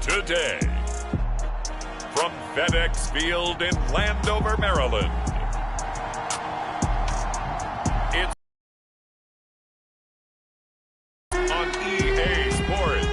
today. From FedEx Field in Landover, Maryland, it's on EA Sports.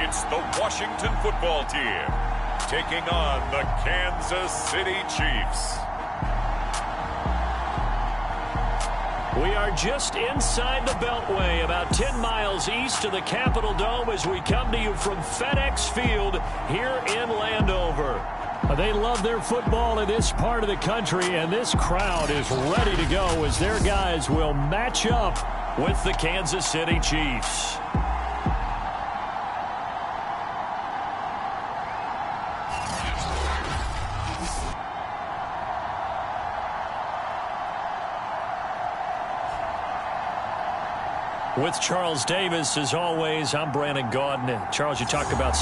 It's the Washington football team taking on the Kansas City Chiefs. We are just inside the Beltway, about 10 miles east of the Capitol Dome as we come to you from FedEx Field here in Landover. They love their football in this part of the country, and this crowd is ready to go as their guys will match up with the Kansas City Chiefs. With Charles Davis, as always, I'm Brandon Gaudin. And Charles, you talk about...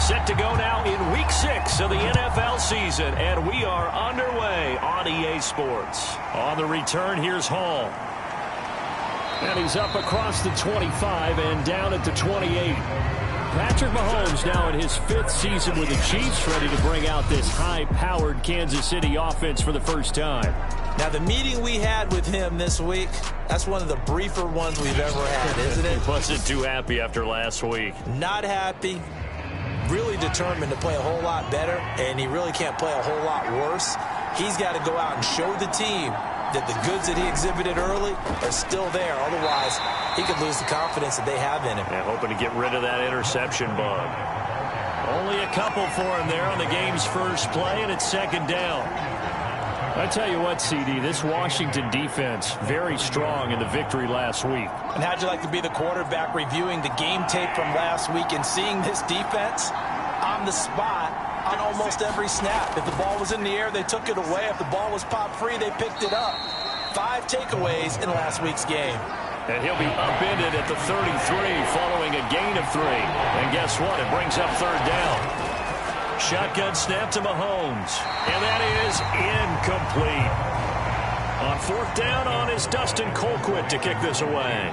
Set to go now in Week 6 of the NFL season, and we are underway on EA Sports. On the return, here's Hall. And he's up across the 25 and down at the 28. Patrick Mahomes now in his 5th season with the Chiefs, ready to bring out this high-powered Kansas City offense for the first time. Now, the meeting we had with him this week, that's one of the briefer ones we've ever had, isn't it? He wasn't too happy after last week. Not happy. Really determined to play a whole lot better, and he really can't play a whole lot worse. He's got to go out and show the team that the goods that he exhibited early are still there. Otherwise, he could lose the confidence that they have in him. And hoping to get rid of that interception bug. Only a couple for him there on the game's first play, and it's second down. I tell you what, CD, this Washington defense, very strong in the victory last week. And how'd you like to be the quarterback reviewing the game tape from last week and seeing this defense on the spot on almost every snap? If the ball was in the air, they took it away. If the ball was popped free, they picked it up. 5 takeaways in last week's game. And he'll be upended at the 33 following a gain of 3. And guess what? It brings up third down. Shotgun snap to Mahomes. And that is incomplete. On 4th down on is Dustin Colquitt to kick this away.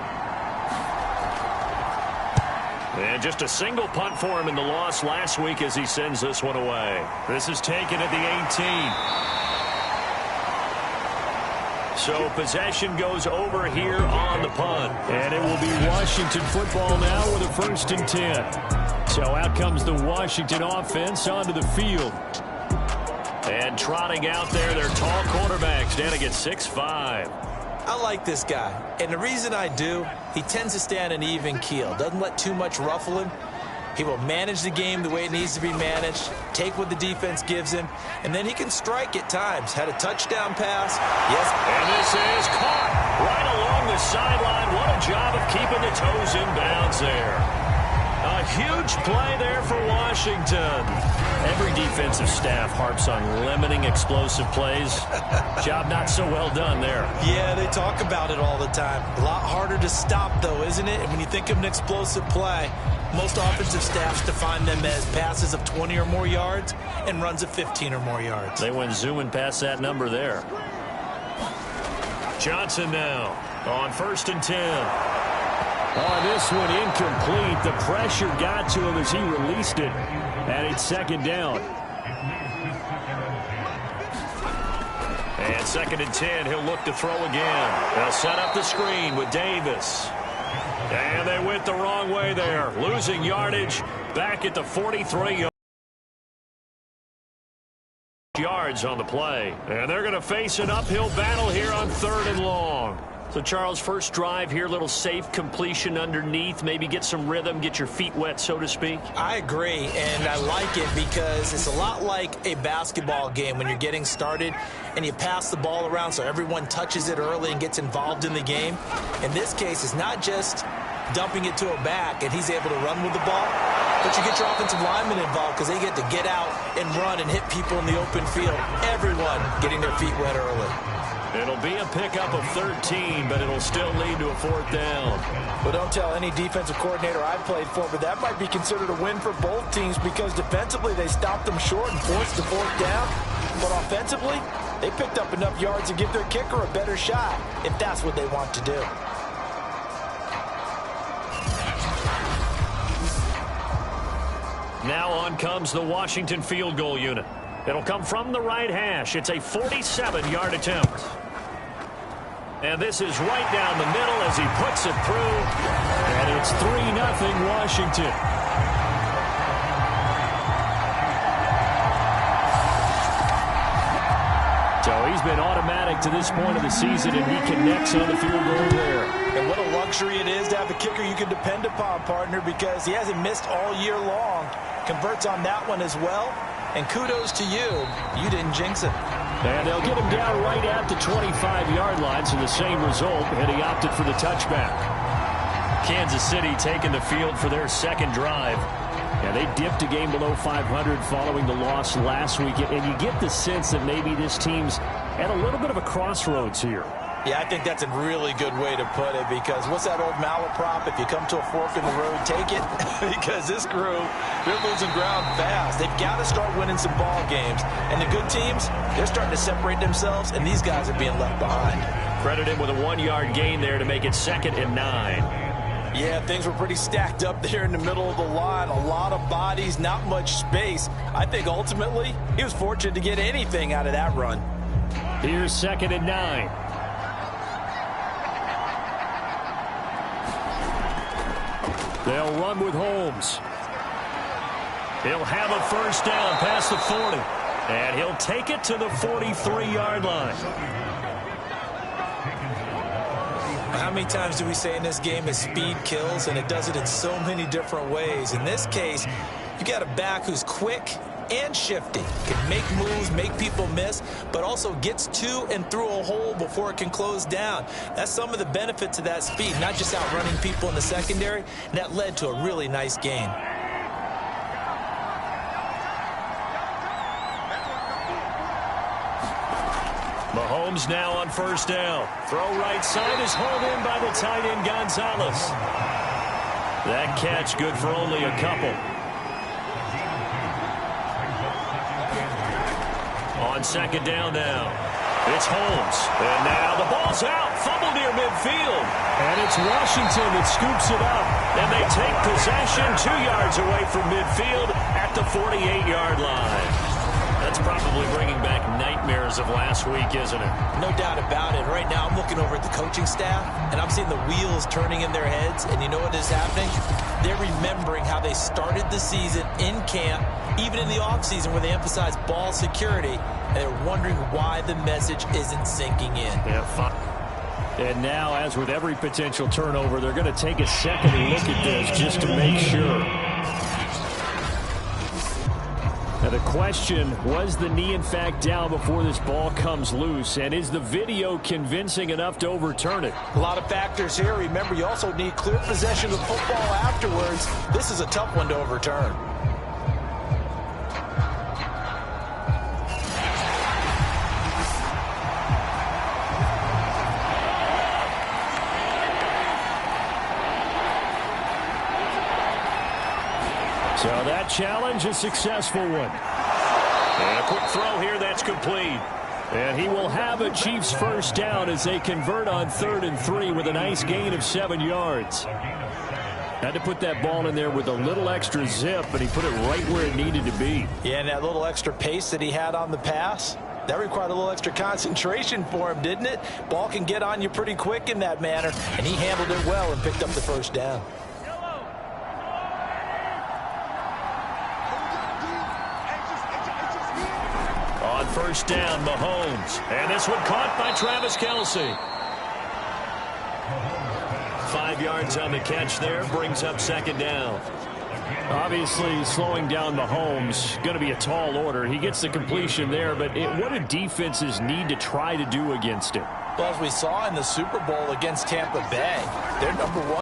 And just a single punt for him in the loss last week as he sends this one away. This is taken at the 18. So possession goes over here on the punt. And it will be Washington football now with a 1st and 10. So out comes the Washington offense onto the field. And trotting out there, their tall quarterbacks down against 6'5". I like this guy, and the reason I do, he tends to stay on an even keel, doesn't let too much ruffle him. He will manage the game the way it needs to be managed, take what the defense gives him, and then he can strike at times. Had a touchdown pass. Yes. And this is caught right along the sideline. What a job of keeping the toes in bounds there. A huge play there for Washington. Every defensive staff harps on limiting explosive plays. Job not so well done there. Yeah, they talk about it all the time. A lot harder to stop, though, isn't it? And when you think of an explosive play, most offensive staffs define them as passes of 20 or more yards and runs of 15 or more yards. They went zooming past that number there. Johnson now on 1st and 10. Oh, this one incomplete. The pressure got to him as he released it. And it's 2nd down. And 2nd and 10. He'll look to throw again. They'll set up the screen with Davis. And they went the wrong way there. Losing yardage back at the 43 yards on the play. And they're going to face an uphill battle here on 3rd and long. So, Charles, first drive here, little safe completion underneath, maybe get some rhythm, get your feet wet, so to speak. I agree, and I like it because it's a lot like a basketball game when you're getting started and you pass the ball around so everyone touches it early and gets involved in the game. In this case, it's not just dumping it to a back, and he's able to run with the ball. But you get your offensive linemen involved because they get to get out and run and hit people in the open field. Everyone getting their feet wet early. It'll be a pickup of 13, but it'll still lead to a 4th down. Well, don't tell any defensive coordinator I've played for, but that might be considered a win for both teams because defensively they stopped them short and forced the 4th down. But offensively, they picked up enough yards to give their kicker a better shot if that's what they want to do. Now on comes the Washington field goal unit. It'll come from the right hash. It's a 47-yard attempt. And this is right down the middle as he puts it through. And it's 3-0 Washington. So he's been automatic to this point of the season, and he connects on the field goal there. And what a luxury it is to have a kicker you can depend upon, partner, because he hasn't missed all year long. Converts on that one as well. And kudos to you. You didn't jinx it. And they'll get him down right at the 25-yard line, so the same result, and he opted for the touchback. Kansas City taking the field for their second drive. Yeah, they dipped a game below 500 following the loss last week, and you get the sense that maybe this team's at a little bit of a crossroads here. Yeah, I think that's a really good way to put it because what's that old malaprop? If you come to a fork in the road, take it. Because this crew, they're losing ground fast. They've got to start winning some ball games. And the good teams, they're starting to separate themselves, and these guys are being left behind. Credit him with a 1-yard gain there to make it 2nd and 9. Yeah, things were pretty stacked up there in the middle of the line. A lot of bodies, not much space. I think ultimately he was fortunate to get anything out of that run. Here's 2nd and 9. They'll run with Holmes. He'll have a 1st down past the 40. And he'll take it to the 43-yard line. How many times do we say in this game that speed kills, and it does it in so many different ways? In this case, you got a back who's quick and shifty, can make moves, make people miss, but also gets to and through a hole before it can close down. That's some of the benefits of that speed, not just outrunning people in the secondary, and that led to a really nice gain. Mahomes now on 1st down. Throw right side is hauled in by the tight end Gonzalez. That catch good for only a couple. On 2nd down now. It's Holmes. And now the ball's out. Fumble near midfield. And it's Washington that scoops it up. And they take possession 2 yards away from midfield at the 48-yard line. That's probably bringing back nightmares of last week, isn't it? No doubt about it. Right now I'm looking over at the coaching staff, and I'm seeing the wheels turning in their heads. And you know what is happening? They're remembering how they started the season in camp, even in the offseason where they emphasized ball security. And they're wondering why the message isn't sinking in. Yeah, fine. And now, as with every potential turnover, they're going to take a second look at this just to make sure. Now the question, was the knee in fact down before this ball comes loose? And is the video convincing enough to overturn it? A lot of factors here. Remember, you also need clear possession of the football afterwards. This is a tough one to overturn. So that challenge, a successful one. And a quick throw here, that's complete. And he will have a Chiefs 1st down as they convert on 3rd and 3 with a nice gain of 7 yards. Had to put that ball in there with a little extra zip, but he put it right where it needed to be. Yeah, and that little extra pace that he had on the pass, that required a little extra concentration for him, didn't it? Ball can get on you pretty quick in that manner, and he handled it well and picked up the 1st down. On 1st down, Mahomes. And this one caught by Travis Kelce. 5 yards on the catch there, brings up 2nd down. Obviously, slowing down Mahomes, going to be a tall order. He gets the completion there, but what do defenses need to try to do against it? Well, as we saw in the Super Bowl against Tampa Bay, they're #1.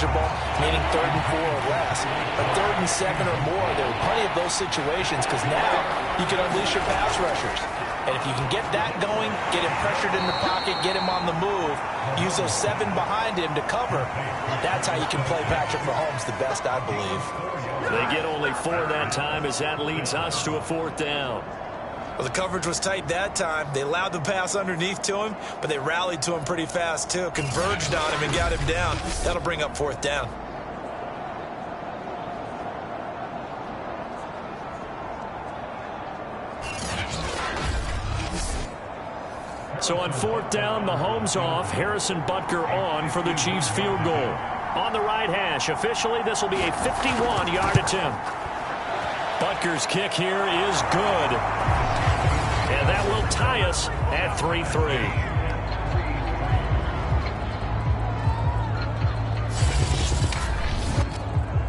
manageable, meaning 3rd and 4 or less. But 3rd and 7 or more, there are plenty of those situations because now you can unleash your pass rushers. And if you can get that going, get him pressured in the pocket, get him on the move, use those 7 behind him to cover, that's how you can play Patrick Mahomes the best, I believe. They get only 4 that time as that leads us to a 4th down. Well, the coverage was tight that time. They allowed the pass underneath to him, but they rallied to him pretty fast, too. Converged on him and got him down. That'll bring up 4th down. So on 4th down, Mahomes off, Harrison Butker on for the Chiefs field goal. On the right hash, officially this will be a 51-yard attempt. Butker's kick here is good. And that will tie us at 3-3.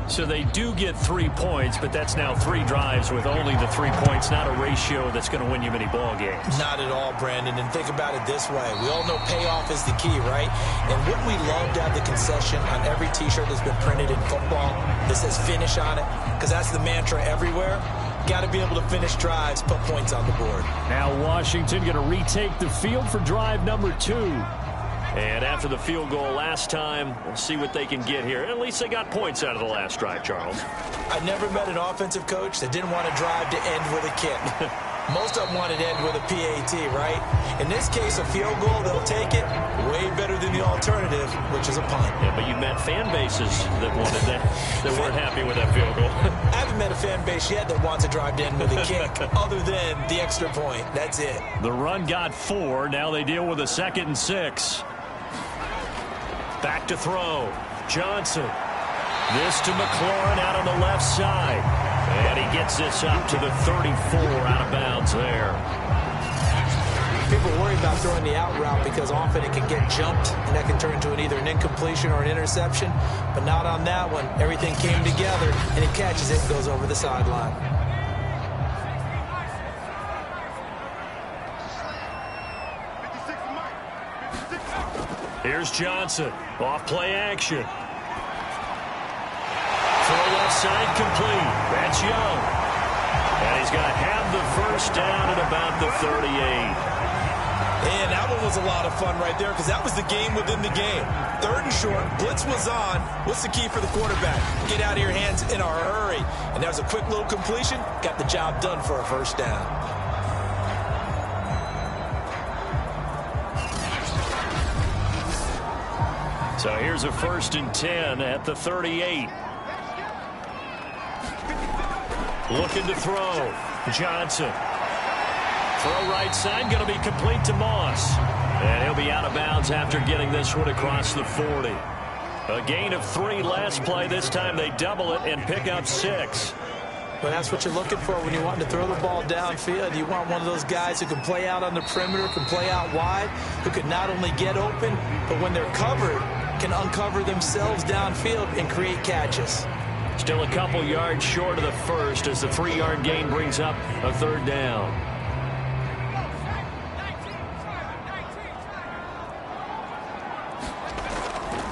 So they do get 3 points, but that's now 3 drives with only the 3 points, not a ratio that's going to win you many ball games. Not at all, Brandon. And think about it this way. We all know payoff is the key, right? And wouldn't we love to have the concession on every T-shirt that's been printed in football that says finish on it? Because that's the mantra everywhere. Got to be able to finish drives, put points on the board. Now Washington going to retake the field for drive number 2. And after the field goal last time, we'll see what they can get here. At least they got points out of the last drive, Charles. I never met an offensive coach that didn't want to drive to end with a kick. Most of them wanted to end with a PAT, right? In this case, a field goal, they'll take it. Way better than the alternative, which is a punt. Yeah, but you met fan bases that wanted that, that weren't happy with that field goal. I haven't met a fan base yet that wants to drive to end with a kick, other than the extra point. That's it. The run got 4. Now they deal with a 2nd and 6. Back to throw. Johnson. This to McLaurin out on the left side. And he gets this up to the 34 out of bounds there. People worry about throwing the out route because often it can get jumped, and that can turn into either an incompletion or an interception. But not on that one. Everything came together, and he catches it and goes over the sideline. Here's Johnson. Off play action. Throw left side complete. That's Young. And he's going to have the first down at about the 38. And that one was a lot of fun right there because that was the game within the game. 3rd and short. Blitz was on. What's the key for the quarterback? Get out of your hands in a hurry. And that was a quick little completion. Got the job done for a first down. So here's a 1st and 10 at the 38. Looking to throw. Johnson. Throw right side, going to be complete to Moss. And he'll be out of bounds after getting this one across the 40. A gain of 3 last play. This time they double it and pick up 6. Well, that's what you're looking for when you want to throw the ball downfield. You want one of those guys who can play out on the perimeter, can play out wide, who can not only get open, but when they're covered, can uncover themselves downfield and create catches. Still a couple yards short of the first as the 3-yard gain brings up a 3rd down.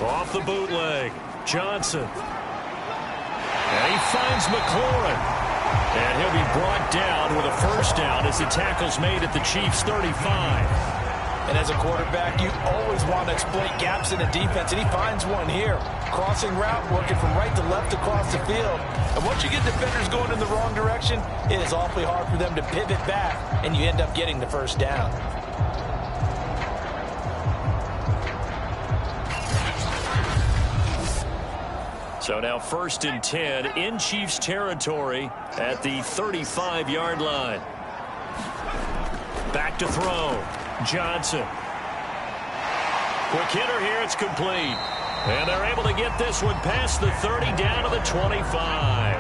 Off the bootleg. Johnson. And he finds McLaurin. And he'll be brought down with a first down as the tackle's made at the Chiefs' 35. And as a quarterback, you always want to exploit gaps in the defense, and he finds one here. Crossing route, working from right to left across the field. And once you get defenders going in the wrong direction, it is awfully hard for them to pivot back, and you end up getting the first down. So now 1st and 10 in Chiefs territory at the 35-yard line. Back to throw. Johnson. Quick hitter here. It's complete. And they're able to get this one past the 30 down to the 25.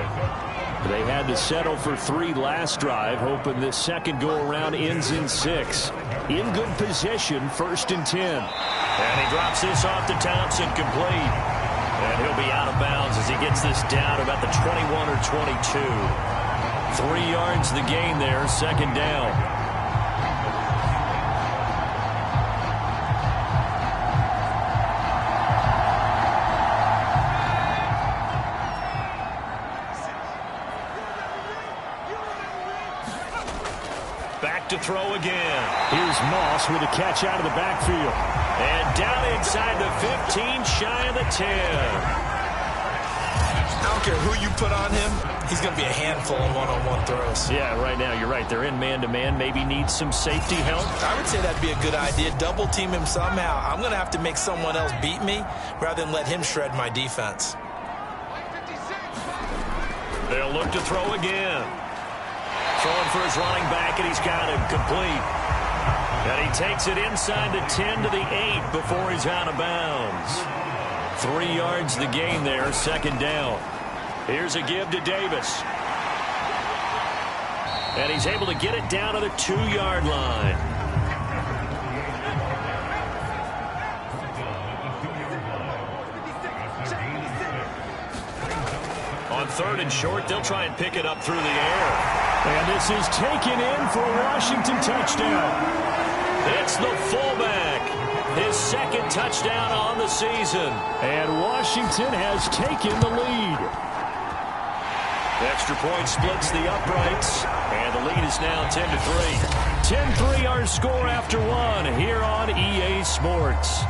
They had to settle for 3 last drive, hoping this second go-around ends in 6. In good position, 1st and 10. And he drops this off to Thompson, complete. And he'll be out of bounds as he gets this down to about the 21 or 22. 3 yards the gain there, 2nd down. throw again. Here's Moss with a catch out of the backfield. And down inside the 15, shy of the 10. I don't care who you put on him, he's going to be a handful in one-on-one throws. Yeah, right now, you're right. They're in man-to-man. Maybe needs some safety help. I would say that'd be a good idea. Double team him somehow. I'm going to have to make someone else beat me rather than let him shred my defense. They'll look to throw again. Throwing for his running back, and he's got him complete. And he takes it inside the 10 to the 8 before he's out of bounds. 3 yards the gain there, second down. Here's a give to Davis. And he's able to get it down to the 2-yard line. On 3rd and short, they'll try and pick it up through the air. And this is taken in for a Washington touchdown. It's the fullback. His second touchdown on the season. And Washington has taken the lead. Extra point splits the uprights. And the lead is now 10-3. 10-3 our score after 1 here on EA Sports.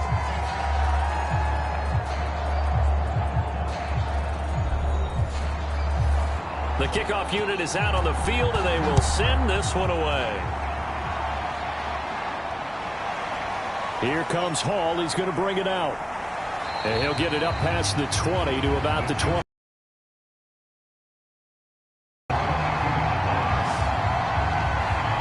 The kickoff unit is out on the field, and they will send this one away. Here comes Hall. He's going to bring it out. And he'll get it up past the 20 to about the 20.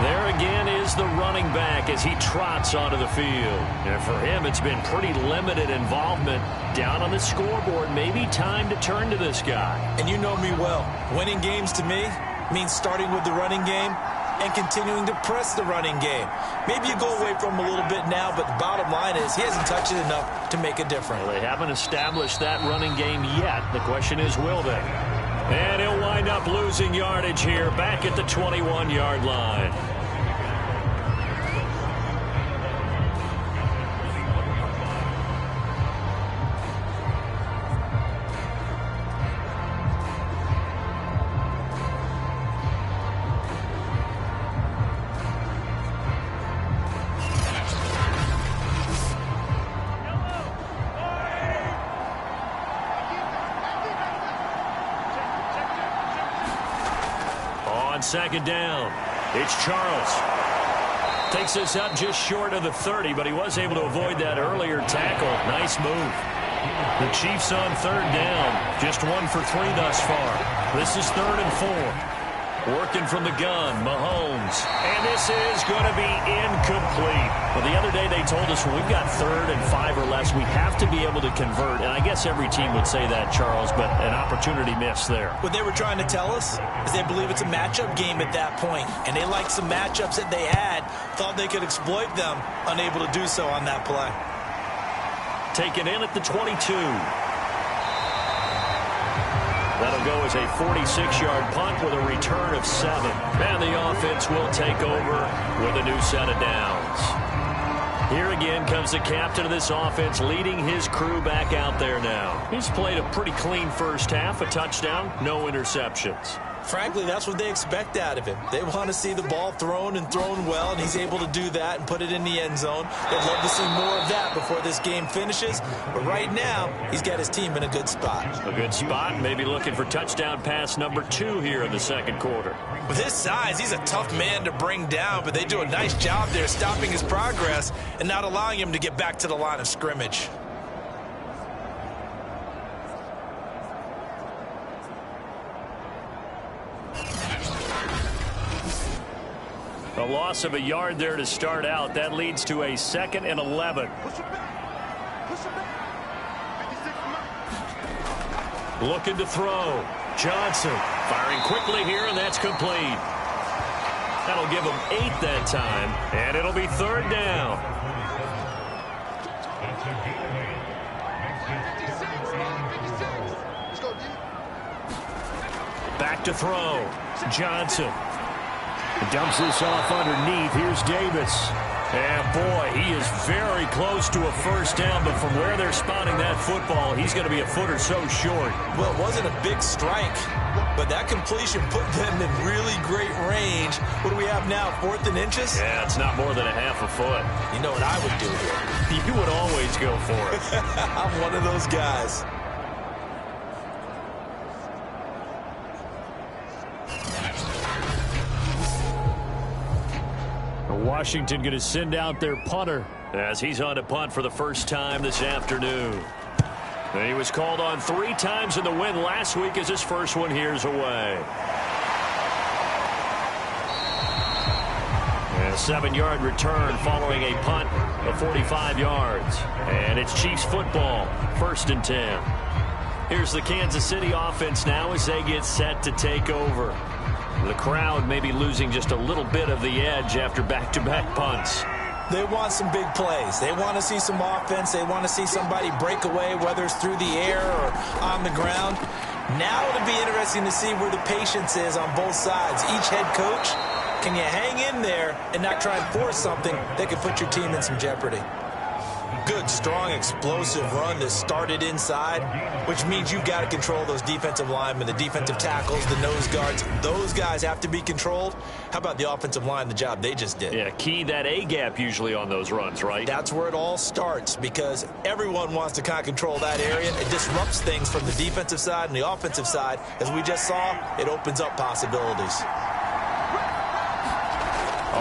There again is the running back as he trots onto the field. And for him, it's been pretty limited involvement down on the scoreboard. Maybe time to turn to this guy. And you know me well. Winning games to me means starting with the running game and continuing to press the running game. Maybe you go away from him a little bit now, but the bottom line is he hasn't touched it enough to make a difference. Well, they haven't established that running game yet. The question is, will they? And he'll wind up losing yardage here back at the 21-yard line. Second down. It's Charles. Takes us up just short of the 30, but he was able to avoid that earlier tackle. Nice move. The Chiefs on 3rd down. Just 1 for 3 thus far. This is 3rd and 4. Working from the gun, Mahomes. And this is going to be incomplete. Well, the other day they told us when we've got 3rd and 5 or less, we have to be able to convert. And I guess every team would say that, Charles, but an opportunity missed there. What they were trying to tell us is they believe it's a matchup game at that point. And they liked some matchups that they had, thought they could exploit them, unable to do so on that play. Taken in at the 22. That'll go as a 46-yard punt with a return of 7. And the offense will take over with a new set of downs. Here again comes the captain of this offense leading his crew back out there now. He's played a pretty clean first half, a touchdown, no interceptions. Frankly, that's what they expect out of him. They want to see the ball thrown and thrown well, and he's able to do that and put it in the end zone. They'd love to see more of that before this game finishes. But right now, he's got his team in a good spot. A good spot, maybe looking for touchdown pass number 2 here in the second quarter. With his size, he's a tough man to bring down, but they do a nice job there stopping his progress and not allowing him to get back to the line of scrimmage. A loss of a yard there to start out. That leads to a 2nd and 11. Looking to throw. Johnson firing quickly here, and that's complete. That'll give him 8 that time, and it'll be 3rd down. Back to throw. Johnson. Dumps this off underneath. Here's Davis. And boy, he is very close to a first down, but from where they're spotting that football, he's going to be a foot or so short. Well, it wasn't a big strike, but that completion put them in really great range. What do we have now, 4th and inches? Yeah, it's not more than a half a foot. You know what I would do here? You would always go for it. I'm one of those guys. Washington going to send out their punter as he's on to punt for the first time this afternoon. And he was called on 3 times in the win last week as his first one here's away. And a 7-yard return following a punt of 45 yards. And it's Chiefs football, 1st and 10. Here's the Kansas City offense now as they get set to take over. The crowd may be losing just a little bit of the edge after back-to-back punts. They want some big plays. They want to see some offense. They want to see somebody break away, whether it's through the air or on the ground. Now it'll be interesting to see where the patience is on both sides. Each head coach, can you hang in there and not try and force something that could put your team in some jeopardy? Good, strong, explosive run that started inside, which means you've got to control those defensive linemen, the defensive tackles, the nose guards. Those guys have to be controlled. How about the offensive line, the job they just did? Yeah, key that A-gap usually on those runs, right? That's where it all starts because everyone wants to kind of control that area. It disrupts things from the defensive side and the offensive side. As we just saw, it opens up possibilities.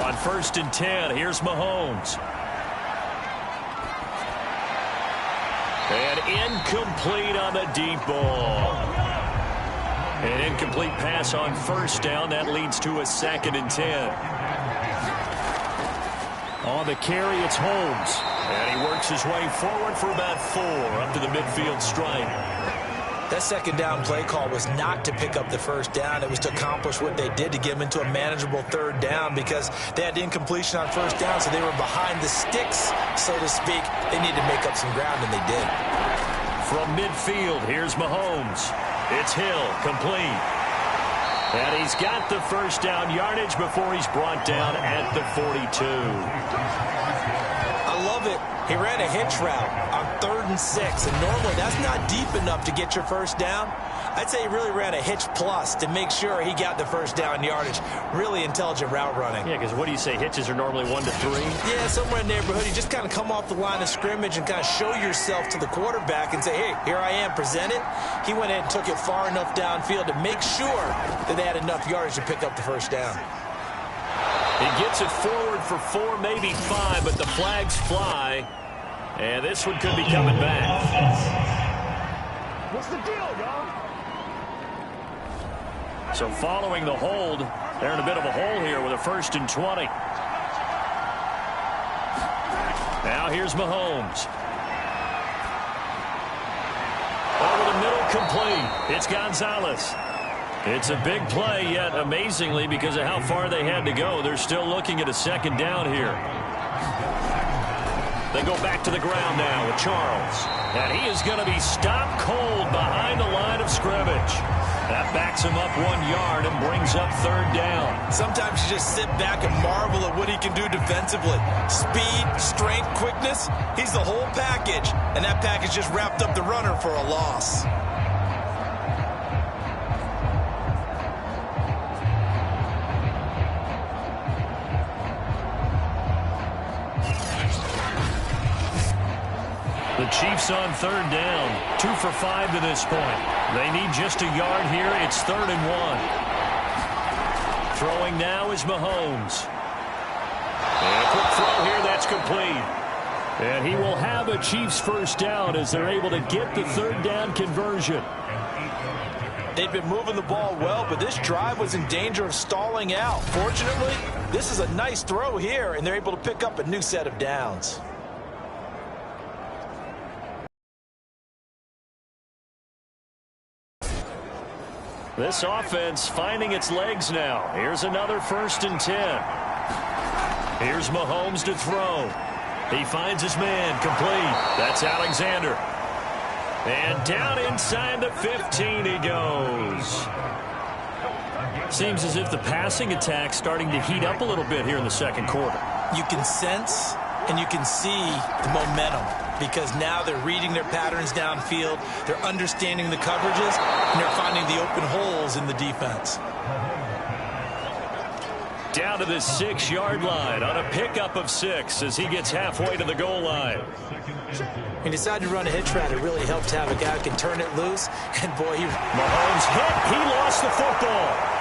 On 1st and 10, here's Mahomes. And incomplete on the deep ball. An incomplete pass on 1st down. That leads to a 2nd and 10. On the carry, it's Holmes. And he works his way forward for about 4 up to the midfield stripe. That 2nd down play call was not to pick up the 1st down. It was to accomplish what they did to get them into a manageable 3rd down because they had incompletion on 1st down, so they were behind the sticks, so to speak. They needed to make up some ground, and they did. From midfield, here's Mahomes. It's Hill, complete. And he's got the 1st down yardage before he's brought down at the 42. I love it. He ran a hitch route on 3rd and 6, and normally that's not deep enough to get your 1st down. I'd say he really ran a hitch plus to make sure he got the 1st down yardage. Really intelligent route running. Yeah, because what do you say, hitches are normally 1 to 3? Yeah, somewhere in the neighborhood. You just kind of come off the line of scrimmage and kind of show yourself to the quarterback and say, hey, here I am, present it. He went in and took it far enough downfield to make sure that they had enough yardage to pick up the 1st down. He gets it forward for 4, maybe 5, but the flags fly. And this one could be coming back. What's the deal, y'all? So following the hold, they're in a bit of a hole here with a 1st and 20. Now here's Mahomes. Over the middle, complete. It's Gonzalez. It's a big play, yet amazingly, because of how far they had to go, they're still looking at a 2nd down here. They go back to the ground now with Charles. And he is going to be stopped cold behind the line of scrimmage. That backs him up 1 yard and brings up 3rd down. Sometimes you just sit back and marvel at what he can do defensively. Speed, strength, quickness, he's the whole package. And that package just wrapped up the runner for a loss. The Chiefs on 3rd down. 2 for 5 to this point. They need just a yard here. It's 3rd and 1. Throwing now is Mahomes. And a quick throw here. That's complete. And he will have a Chiefs 1st down as they're able to get the 3rd down conversion. They've been moving the ball well, but this drive was in danger of stalling out. Fortunately, this is a nice throw here, and they're able to pick up a new set of downs. This offense finding its legs now. Here's another 1st and 10. Here's Mahomes to throw. He finds his man, complete. That's Alexander. And down inside the 15 he goes. Seems as if the passing attack's starting to heat up a little bit here in the second quarter. You can sense and you can see the momentum because now they're reading their patterns downfield, they're understanding the coverages, and they're finding the open holes in the defense. Down to the 6-yard line on a pickup of 6 as he gets halfway to the goal line. He decided to run a hitch route. It really helped to have a guy who can turn it loose. And, boy, Mahomes hit. He lost the football.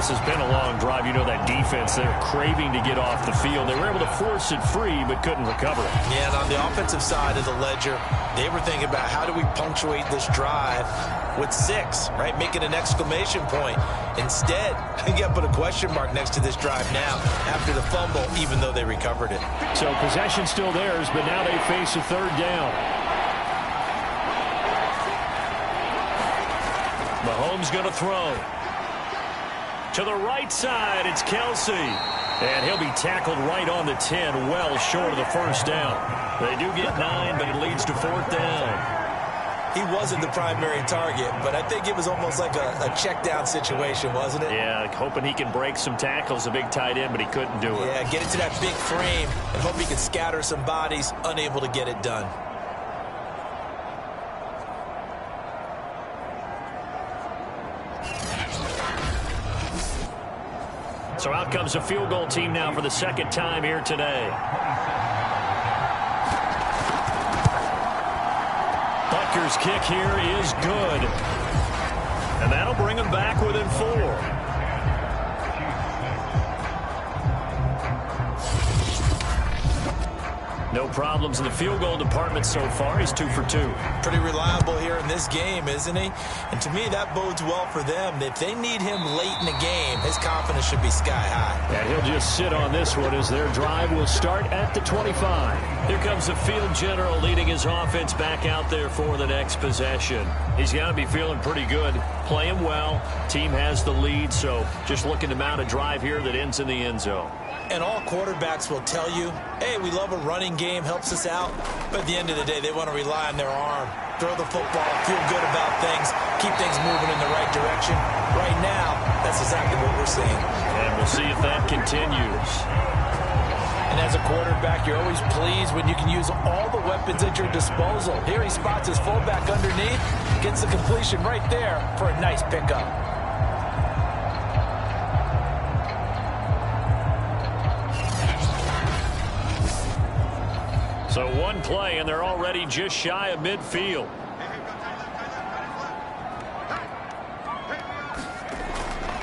This has been a long drive. You know that defense, they're craving to get off the field. They were able to force it free but couldn't recover it. Yeah, and on the offensive side of the ledger, they were thinking about how do we punctuate this drive with 6, right? Make it an exclamation point. Instead, you got to put a question mark next to this drive now after the fumble, even though they recovered it. So possession still theirs, but now they face a 3rd down. Mahomes going to throw. To the right side, it's Kelsey. And he'll be tackled right on the 10, well short of the 1st down. They do get 9, but it leads to 4th down. He wasn't the primary target, but I think it was almost like a check down situation, wasn't it? Yeah, hoping he can break some tackles, a big tight end, but he couldn't do it. Yeah, get it to that big frame and hope he can scatter some bodies, unable to get it done. So out comes a field goal team now for the 2nd time here today. Butker's kick here is good. And that'll bring him back within 4. No problems in the field goal department so far. He's 2 for 2. Pretty reliable here in this game, isn't he? And to me, that bodes well for them. If they need him late in the game, his confidence should be sky high. And he'll just sit on this one as their drive will start at the 25. Here comes the field general leading his offense back out there for the next possession. He's got to be feeling pretty good, playing well. Team has the lead, so just looking to mount a drive here that ends in the end zone. And all quarterbacks will tell you, hey, we love a running game, helps us out. But at the end of the day, they want to rely on their arm. Throw the football, feel good about things, keep things moving in the right direction. Right now, that's exactly what we're seeing. And we'll see if that continues. And as a quarterback, you're always pleased when you can use all the weapons at your disposal. Here he spots his fullback underneath, gets the completion right there for a nice pickup. So one play, and they're already just shy of midfield.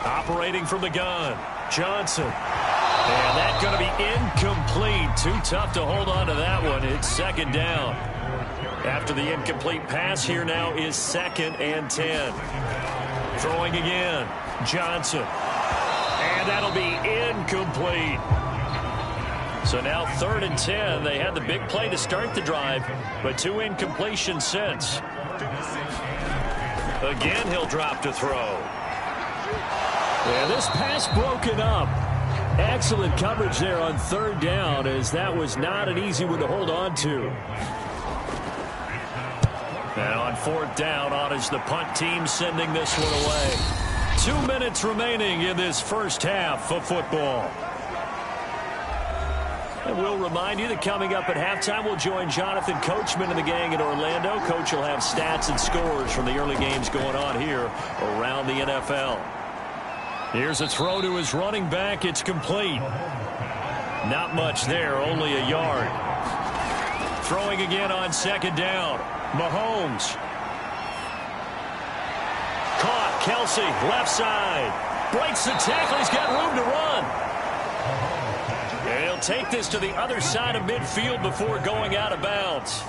Operating from the gun, Johnson. And that's going to be incomplete. Too tough to hold on to that one. It's 2nd down. After the incomplete pass, here now is 2nd and 10. Throwing again, Johnson. And that'll be incomplete. So now 3rd and 10. They had the big play to start the drive, but 2 incompletions since. Again, he'll drop to throw. And this pass broken up. Excellent coverage there on 3rd down, as that was not an easy one to hold on to. And on 4th down, on is the punt team sending this one away. 2 minutes remaining in this first half of football. And we'll remind you that coming up at halftime, we'll join Jonathan Coachman and the gang in Orlando. Coach will have stats and scores from the early games going on here around the NFL. Here's a throw to his running back. It's complete. Not much there, only a yard. Throwing again on 2nd down. Mahomes. Caught. Kelsey, left side. Breaks the tackle. He's got room to run. And he'll take this to the other side of midfield before going out of bounds.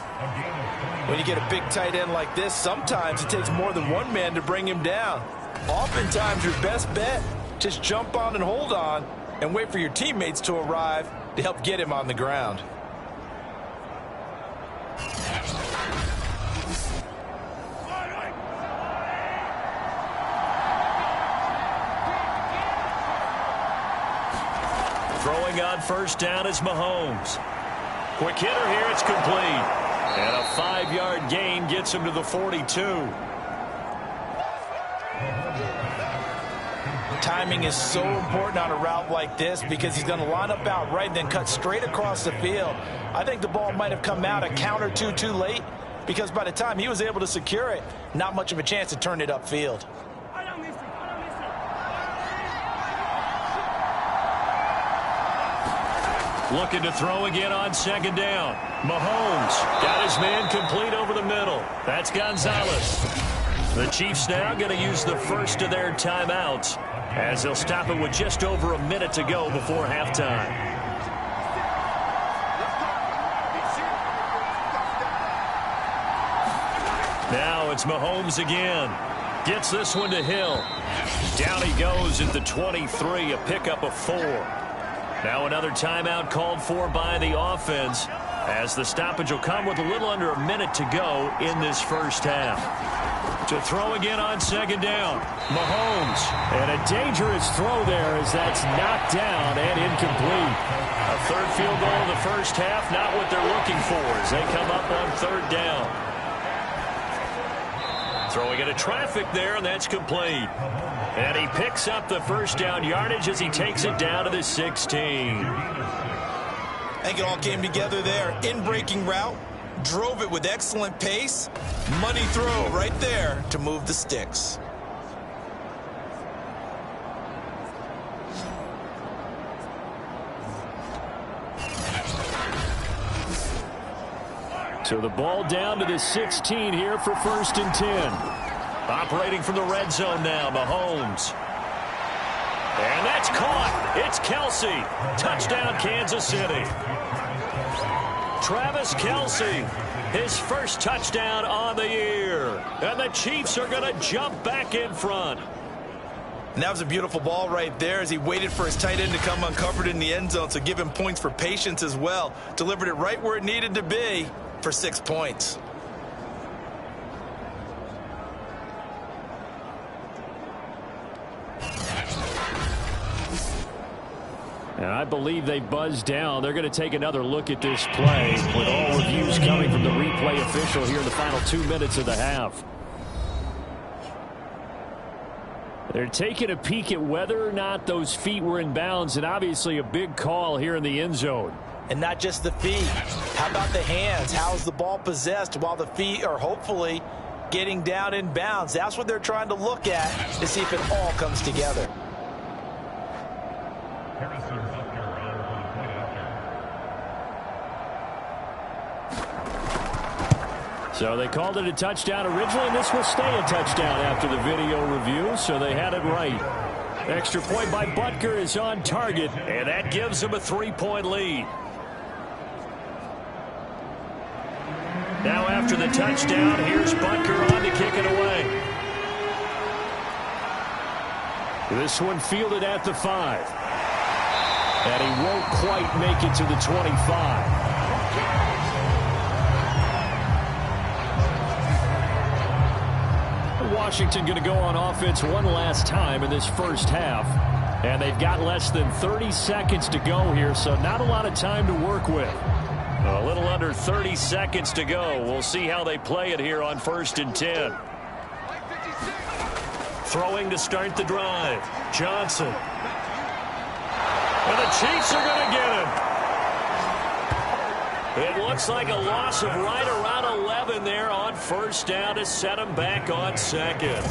When you get a big tight end like this, sometimes it takes more than one man to bring him down. Oftentimes, your best bet, just jump on and hold on and wait for your teammates to arrive to help get him on the ground. Throwing on 1st down is Mahomes. Quick hitter here. It's complete. And a 5-yard gain gets him to the 42. Timing is so important on a route like this because he's going to line up out right and then cut straight across the field. I think the ball might have come out a count or two too late because by the time he was able to secure it, not much of a chance to turn it upfield. Looking to throw again on second down. Mahomes got his man complete over the middle. That's Gonzalez. The Chiefs now going to use the first of their timeouts as they'll stop it with just over a minute to go before halftime. Now it's Mahomes again. Gets this one to Hill. Down he goes at the 23, a pickup of 4. Now another timeout called for by the offense as the stoppage will come with a little under a minute to go in this first half. To throw again on second down. Mahomes. And a dangerous throw there as that's knocked down and incomplete. A third field goal in the first half, not what they're looking for as they come up on third down. Throwing into traffic there, and that's complete. And he picks up the first down yardage as he takes it down to the 16. I think it all came together there. In-breaking route, drove it with excellent pace. Money throw right there to move the sticks. So the ball down to the 16 here for 1st and 10. Operating from the red zone now, Mahomes. And that's caught. It's Kelsey. Touchdown, Kansas City. Travis Kelsey, his first touchdown on the year. And the Chiefs are going to jump back in front. And that was a beautiful ball right there as he waited for his tight end to come uncovered in the end zone, so give him points for patience as well. Delivered it right where it needed to be for 6 points. And I believe they buzzed down. They're going to take another look at this play with all reviews coming from the replay official here in the final 2 minutes of the half. They're taking a peek at whether or not those feet were in bounds, and obviously a big call here in the end zone. And not just the feet. How about the hands? How is the ball possessed while the feet are hopefully getting down in bounds? That's what they're trying to look at to see if it all comes together. So they called it a touchdown originally, and this will stay a touchdown after the video review, so they had it right. Extra point by Butker is on target, and that gives them a 3-point lead. Now after the touchdown, here's Butker on to kick it away. This one fielded at the 5. And he won't quite make it to the 25. Washington going to go on offense one last time in this first half. And they've got less than 30 seconds to go here, so not a lot of time to work with. A little under 30 seconds to go. We'll see how they play it here on 1st and 10. Throwing to start the drive. Johnson. And the Chiefs are going to get him. It looks like a loss of right around 11 there on 1st down to set him back on 2nd.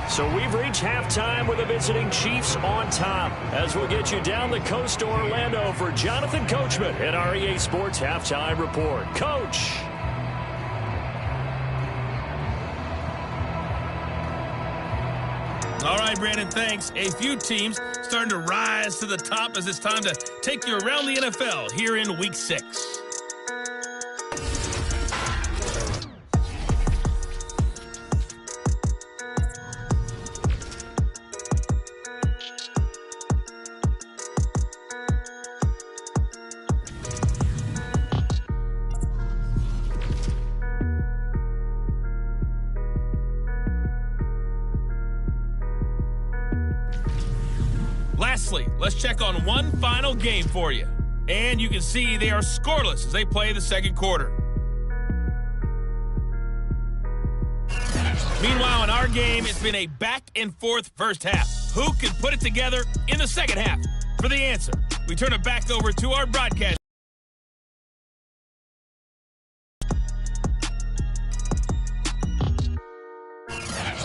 So we've reached halftime with the visiting Chiefs on top. As we'll get you down the coast to Orlando for Jonathan Coachman at our EA Sports Halftime Report. Coach. All right, Brandon, thanks. A few teams starting to rise to the top as it's time to take you around the NFL here in Week 6. Lastly, let's check on one final game for you. And you can see they are scoreless as they play the second quarter. Meanwhile, in our game, it's been a back-and-forth first half. Who can put it together in the second half? For the answer, we turn it back over to our broadcast.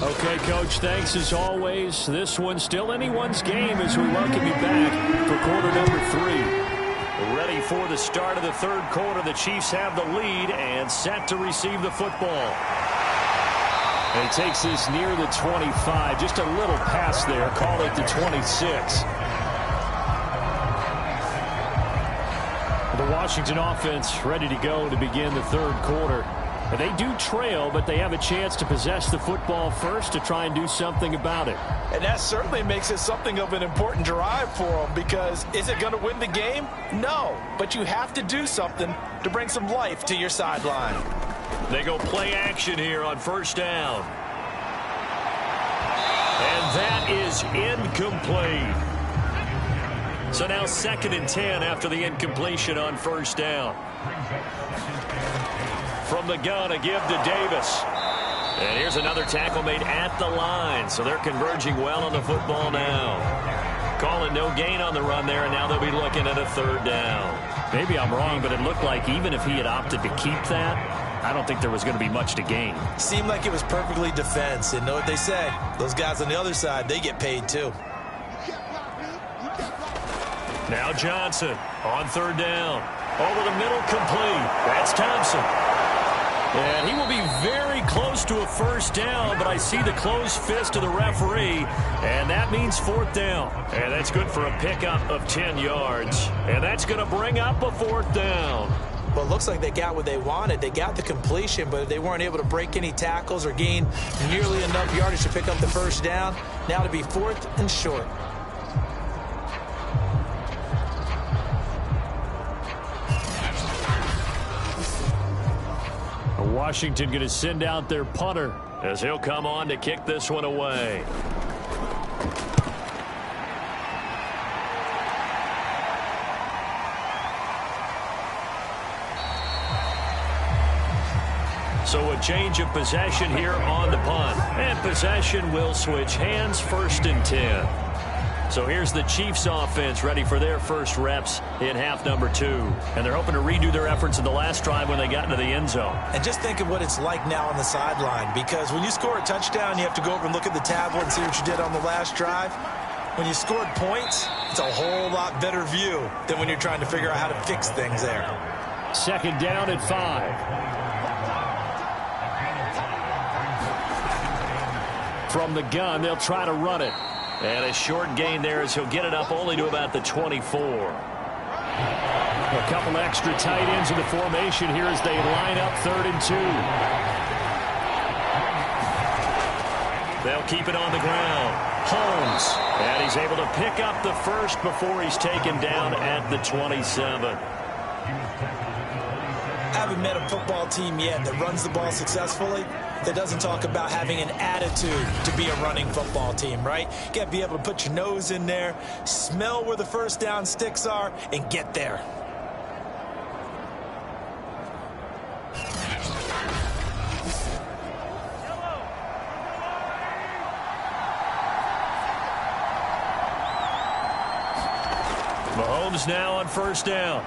Okay, Coach, thanks as always. This one's still anyone's game as we welcome you back for quarter number 3. Ready for the start of the third quarter. The Chiefs have the lead and set to receive the football. And he takes this near the 25. Just a little pass there. Call it the 26. The Washington offense ready to go to begin the third quarter. And they do trail, but they have a chance to possess the football first to try and do something about it. And that certainly makes it something of an important drive for them, because is it going to win the game? No, but you have to do something to bring some life to your sideline. They go play action here on first down. And that is incomplete. So now 2nd and 10 after the incompletion on first down. From the gun, a give to Davis. And here's another tackle made at the line. So they're converging well on the football now. Calling no gain on the run there, and now they'll be looking at a third down. Maybe I'm wrong, but it looked like even if he had opted to keep that, I don't think there was going to be much to gain. Seemed like it was perfectly defense. And know what they say? Those guys on the other side, they get paid too. Now Johnson on third down. Over the middle, complete. That's Thompson. And he will be very close to a first down, but I see the closed fist of the referee, and that means 4th down. And that's good for a pickup of 10 yards. And that's going to bring up a 4th down. Well, it looks like they got what they wanted. They got the completion, but they weren't able to break any tackles or gain nearly enough yardage to pick up the first down. Now to be 4th and short. Washington going to send out their punter as he'll come on to kick this one away. So a change of possession here on the punt. And possession will switch hands, 1st and 10. So here's the Chiefs offense ready for their first reps in half number 2. And they're hoping to redo their efforts in the last drive when they got into the end zone. And just think of what it's like now on the sideline, because when you score a touchdown, you have to go over and look at the tablet and see what you did on the last drive. When you scored points, it's a whole lot better view than when you're trying to figure out how to fix things there. 2nd down at 5. From the gun, they'll try to run it. And a short gain there as he'll get it up only to about the 24. A couple extra tight ends in the formation here as they line up 3rd and 2. They'll keep it on the ground. Holmes. And he's able to pick up the first before he's taken down at the 27. I haven't met a football team yet that runs the ball successfully that doesn't talk about having an attitude to be a running football team, right? You got to be able to put your nose in there, smell where the first down sticks are, and get there. Mahomes now on first down.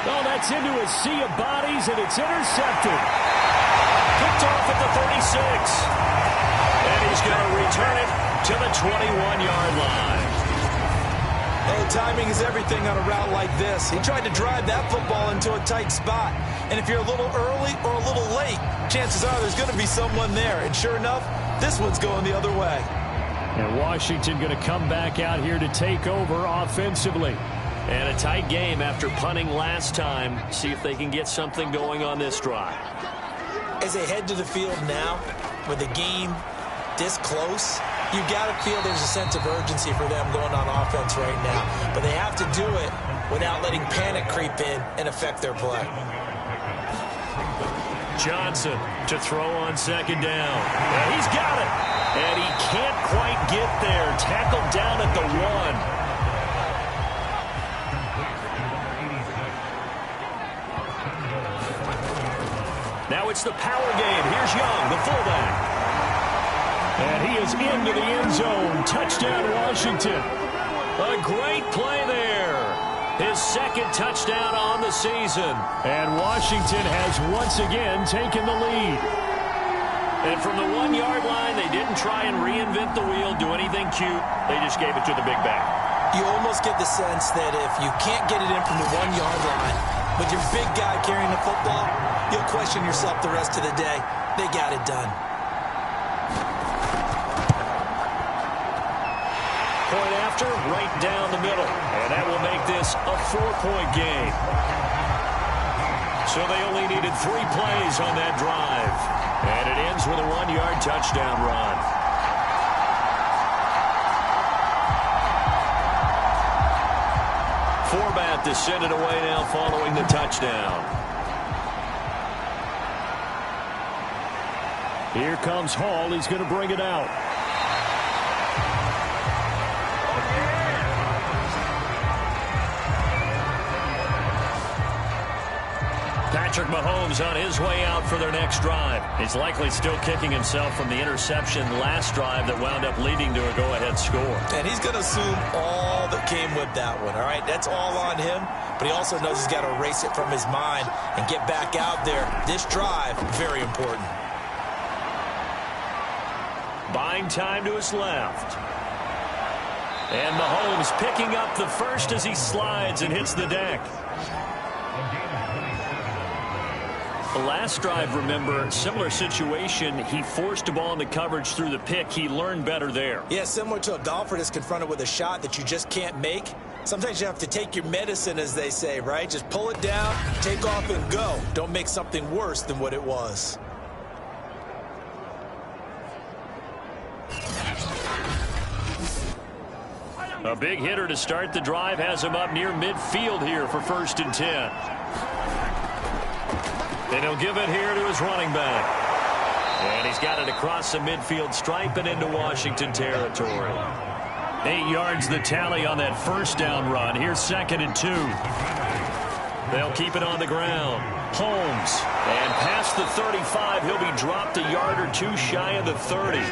Oh, that's into a sea of bodies, and it's intercepted. Picked off at the 36. And he's going to return it to the 21-yard line. Oh, timing is everything on a route like this. He tried to drive that football into a tight spot. And if you're a little early or a little late, chances are there's going to be someone there. And sure enough, this one's going the other way. And Washington going to come back out here to take over offensively. And a tight game after punting last time. See if they can get something going on this drive. As they head to the field now, with the game this close, you've got to feel there's a sense of urgency for them going on offense right now. But they have to do it without letting panic creep in and affect their play. Johnson to throw on second down. And he's got it. And he can't quite get there. Tackled down at the 1. Now it's the power game. Here's Young, the fullback. And he is into the end zone. Touchdown, Washington. A great play there. His second touchdown on the season. And Washington has once again taken the lead. And from the 1-yard line, they didn't try and reinvent the wheel, do anything cute. They just gave it to the big back. You almost get the sense that if you can't get it in from the 1-yard line with your big guy carrying the football, you'll question yourself the rest of the day. They got it done. Point after, right down the middle. And that will make this a 4-point game. So they only needed 3 plays on that drive. And it ends with a 1-yard touchdown run. Forbat to send it away now following the touchdown. Here comes Hall. He's going to bring it out. Patrick Mahomes on his way out for their next drive. He's likely still kicking himself from the interception last drive that wound up leading to a go-ahead score. And he's going to assume all that came with that one, all right? That's all on him, but he also knows he's got to erase it from his mind and get back out there. This drive, very important. Buying time to his left. And Mahomes picking up the first as he slides and hits the deck. The last drive, remember, similar situation. He forced a ball into coverage through the pick. He learned better there. Yeah, similar to a golfer that's confronted with a shot that you just can't make. Sometimes you have to take your medicine, as they say, right? Just pull it down, take off, and go. Don't make something worse than what it was. A big hitter to start the drive has him up near midfield here for 1st and 10. And he'll give it here to his running back. And he's got it across the midfield stripe and into Washington territory. 8 yards the tally on that first down run. Here's 2nd and 2. They'll keep it on the ground. Holmes. And past the 35, he'll be dropped a yard or 2 shy of the 30.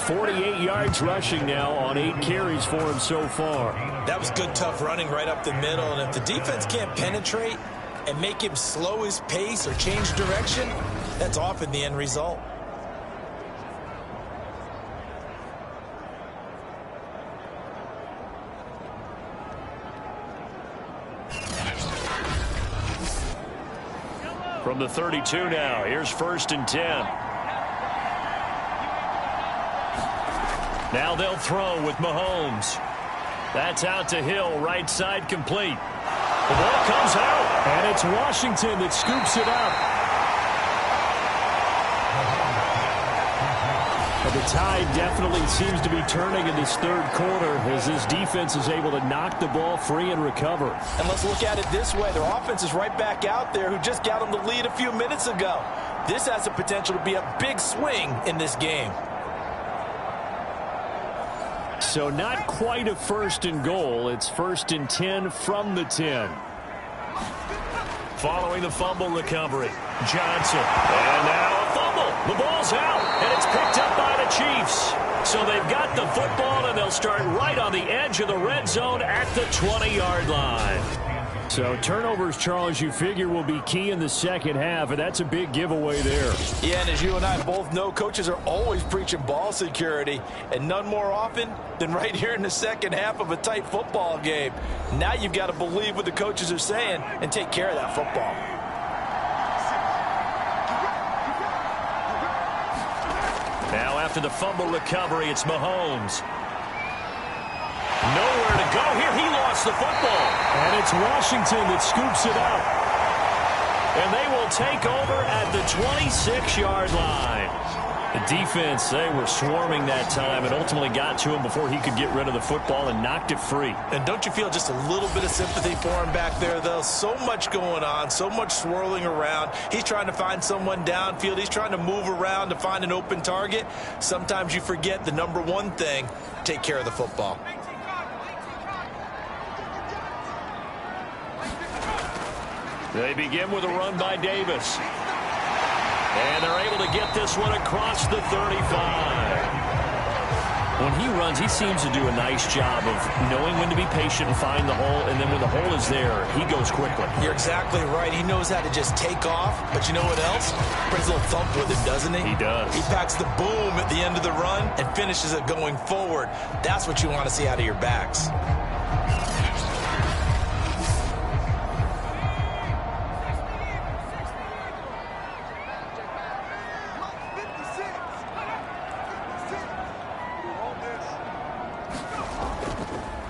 48 yards rushing now on 8 carries for him so far. That was good, tough running right up the middle. And if the defense can't penetrate and make him slow his pace or change direction, that's often the end result. From the 32 now, here's 1st and 10. Now they'll throw with Mahomes. That's out to Hill, right side complete. The ball comes out, and it's Washington that scoops it up. But the tide definitely seems to be turning in this 3rd quarter as this defense is able to knock the ball free and recover. And let's look at it this way. Their offense is right back out there who just got them the lead a few minutes ago. This has the potential to be a big swing in this game. So not quite a 1st and goal. It's 1st and 10 from the 10. Following the fumble recovery, Johnson. And now a fumble. The ball's out, and it's picked up by the Chiefs. So they've got the football, and they'll start right on the edge of the red zone at the 20-yard line. So turnovers, Charles, you figure will be key in the second half, and that's a big giveaway there. Yeah, and as you and I both know, coaches are always preaching ball security, and none more often than right here in the second half of a tight football game. Now you've got to believe what the coaches are saying and take care of that football. Now after the fumble recovery, it's Mahomes. Nowhere to go here. He lost the football. And it's Washington that scoops it up. And they will take over at the 26-yard line. The defense, they were swarming that time and ultimately got to him before he could get rid of the football and knocked it free. And don't you feel just a little bit of sympathy for him back there, though? So much going on, so much swirling around. He's trying to find someone downfield. He's trying to move around to find an open target. Sometimes you forget the number one thing, take care of the football. They begin with a run by Davis. And they're able to get this one across the 35. When he runs, he seems to do a nice job of knowing when to be patient and find the hole, and then when the hole is there, he goes quickly. You're exactly right. He knows how to just take off, but you know what else? Brings a little thump with him, doesn't he? He does. He packs the boom at the end of the run and finishes it going forward. That's what you want to see out of your backs.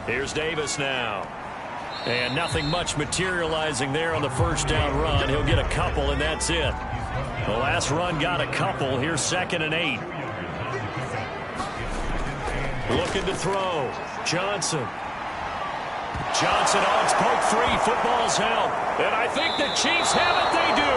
Here's Davis now. And nothing much materializing there on the first down run. He'll get a couple, and that's it. The last run got a couple. Here's 2nd and 8. Looking to throw. Johnson. Johnson on its poke 3. Football's held. And I think the Chiefs have it. They do.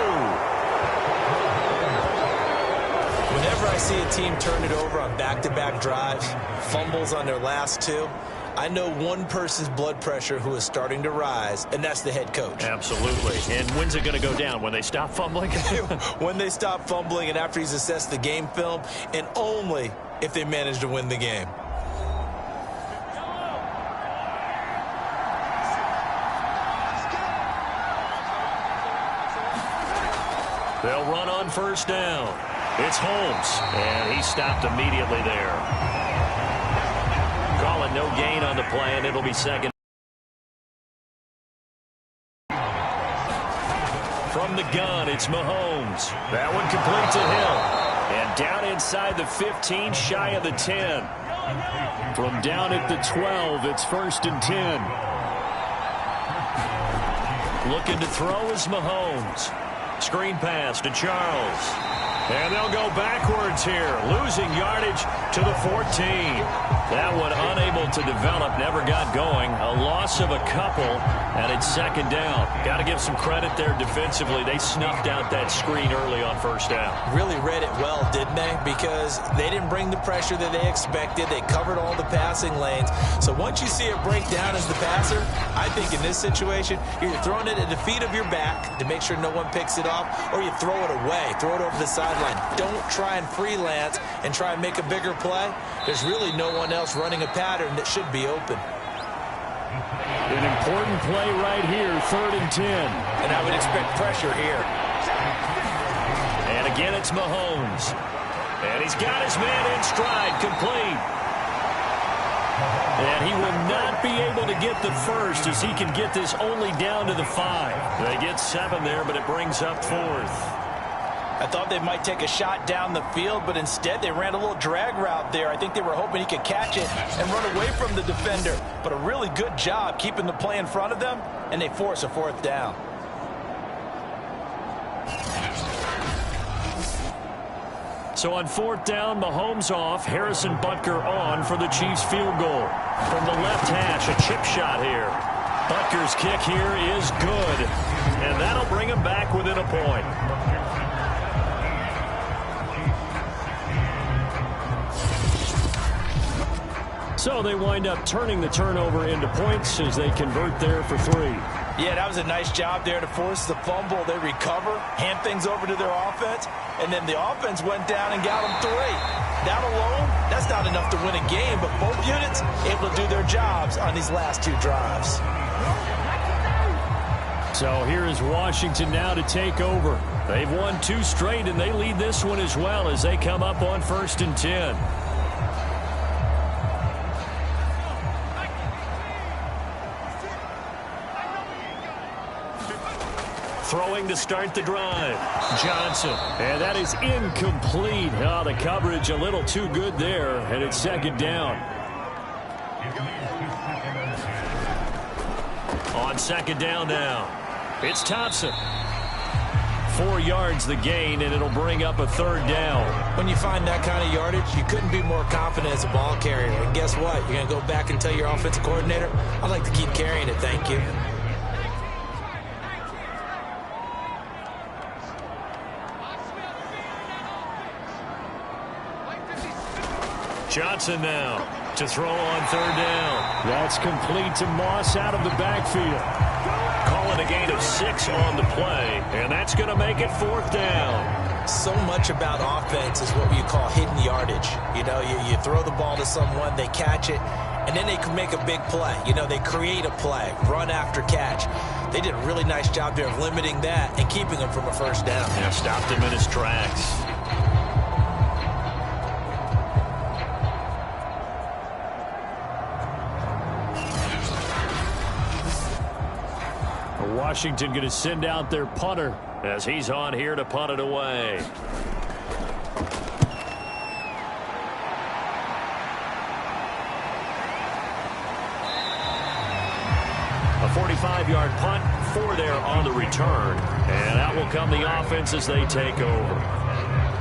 Whenever I see a team turn it over on back-to-back drives, fumbles on their last 2, I know one person's blood pressure who is starting to rise, and that's the head coach. Absolutely. And when's it going to go down? When they stop fumbling? When they stop fumbling and after he's assessed the game film, and only if they manage to win the game. They'll run on first down. It's Holmes, and he stopped immediately there. Call it no gain on the play, and it'll be 2nd. From the gun, it's Mahomes. That one complete to Hill. And down inside the 15, shy of the 10. From down at the 12, it's 1st and 10. Looking to throw is Mahomes. Screen pass to Charles. And they'll go backwards here, losing yardage to the 14. That one unable to develop, never got going. A loss of a couple, and it's 2nd down. Got to give some credit there defensively. They snuffed out that screen early on first down. Really read it well, didn't they? Because they didn't bring the pressure that they expected. They covered all the passing lanes. So once you see it break down as the passer, I think in this situation, you're throwing it at the feet of your back to make sure no one picks it off, or you throw it away, throw it over the sideline. Don't try and freelance and try and make a bigger play. There's really no one else running a pattern that should be open. An important play right here, 3rd and 10. And I would expect pressure here. And again, it's Mahomes. And he's got his man in stride, complete. And he will not be able to get the first as he can get this only down to the 5. They get 7 there, but it brings up 4th. I thought they might take a shot down the field, but instead they ran a little drag route there. I think they were hoping he could catch it and run away from the defender. But a really good job keeping the play in front of them, and they force a 4th down. So on 4th down, Mahomes off, Harrison Butker on for the Chiefs field goal. From the left hash, a chip shot here. Butker's kick here is good, and that'll bring him back within a point. So they wind up turning the turnover into points as they convert there for 3. Yeah, that was a nice job there to force the fumble. They recover, hand things over to their offense, and then the offense went down and got them 3. That alone, that's not enough to win a game, but both units able to do their jobs on these last 2 drives. So here is Washington now to take over. They've won 2 straight, and they lead this one as well as they come up on 1st and 10. Throwing to start the drive. Johnson. And that is incomplete. Oh, the coverage a little too good there, and it's 2nd down. On 2nd down now, it's Thompson. 4 yards the gain, and it'll bring up a 3rd down. When you find that kind of yardage, you couldn't be more confident as a ball carrier. And guess what? You're going to go back and tell your offensive coordinator, I'd like to keep carrying it, thank you. Johnson now to throw on 3rd down. That's complete to Moss out of the backfield. Calling a gain of 6 on the play, and that's going to make it 4th down. So much about offense is what you call hidden yardage. You know, you throw the ball to someone, they catch it, and then they can make a big play. You know, they create a play, run after catch. They did a really nice job there of limiting that and keeping him from a 1st down. Yeah, stopped him in his tracks. Washington going to send out their punter as he's on here to punt it away. A 45-yard punt, 4 there on the return. And out will come the offense as they take over.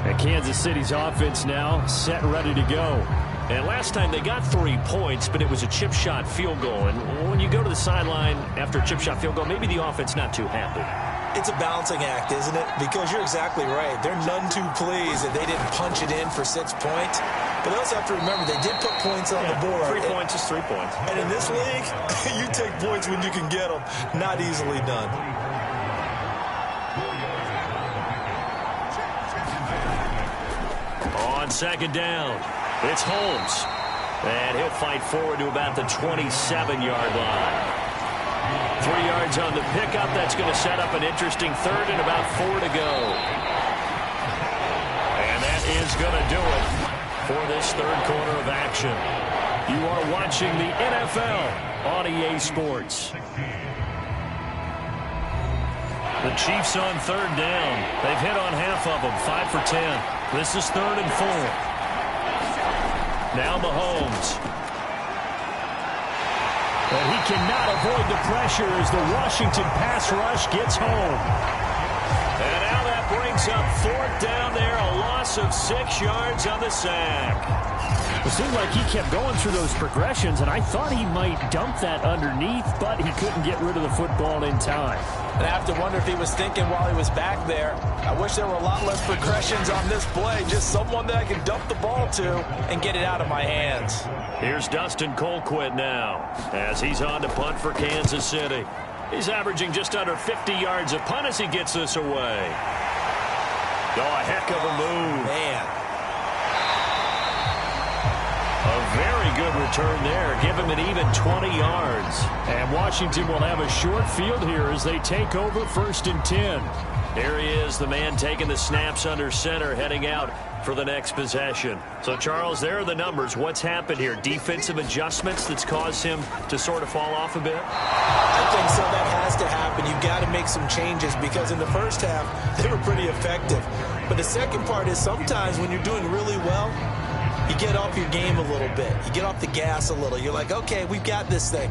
And Kansas City's offense now set and ready to go. And last time they got 3 points, but it was a chip shot field goal. And when you go to the sideline after a chip shot field goal, maybe the offense not too happy. It's a balancing act, isn't it? Because you're exactly right. They're none too pleased that they didn't punch it in for 6 points. But they also have to remember they did put points on the board. 3 points is 3 points. And in this league, you take points when you can get them. Not easily done. On 2nd down, it's Holmes. And he'll fight forward to about the 27-yard line. 3 yards on the pickup. That's going to set up an interesting 3rd and about 4 to go. And that is going to do it for this 3rd quarter of action. You are watching the NFL on EA Sports. The Chiefs on 3rd down. They've hit on half of them, 5 for 10. This is 3rd and 4. Now Mahomes. But he cannot avoid the pressure as the Washington pass rush gets home. And now that brings up 4th down there, a loss of 6 yards on the sack. It seemed like he kept going through those progressions, and I thought he might dump that underneath, but he couldn't get rid of the football in time. And I have to wonder if he was thinking while he was back there, I wish there were a lot less progressions on this play, just someone that I can dump the ball to and get it out of my hands. Here's Dustin Colquitt now as he's on to punt for Kansas City. He's averaging just under 50 yards a punt as he gets this away. Oh, a heck of a move. Man. A very good return there. Give him an even 20 yards. And Washington will have a short field here as they take over 1st and 10. Here he is, the man taking the snaps under center, heading out for the next possession. So, Charles, there are the numbers. What's happened here? Defensive adjustments that's caused him to sort of fall off a bit? I think so. That has to happen. You've got to make some changes because in the first half, they were pretty effective. But the second part is sometimes when you're doing really well, you get off your game a little bit. You get off the gas a little. You're like, okay, we've got this thing.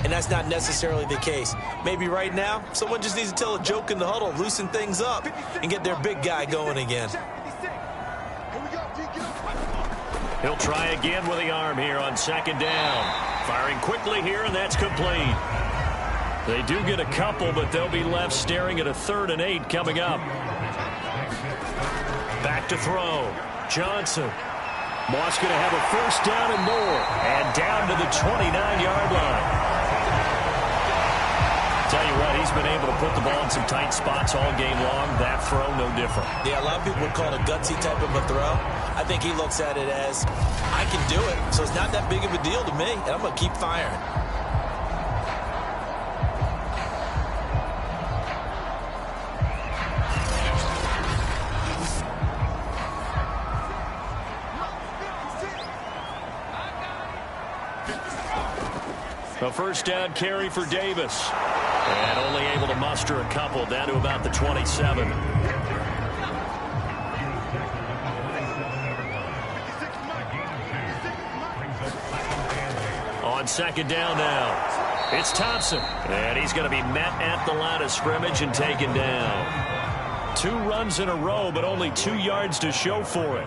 And that's not necessarily the case. Maybe right now, someone just needs to tell a joke in the huddle, loosen things up, and get their big guy going again. He'll try again with the arm here on 2nd down. Firing quickly here, and that's complete. They do get a couple, but they'll be left staring at a 3rd and 8 coming up. Back to throw. Johnson. Moss going to have a 1st down and more. And down to the 29-yard line. Tell you what, he's been able to put the ball in some tight spots all game long. That throw, no different. Yeah, a lot of people would call it a gutsy type of a throw. I think he looks at it as, I can do it, so it's not that big of a deal to me, and I'm going to keep firing. A 1st down carry for Davis. And only able to muster a couple down to about the 27. On 2nd down now, it's Thompson. And he's going to be met at the line of scrimmage and taken down. 2 runs in a row, but only 2 yards to show for it.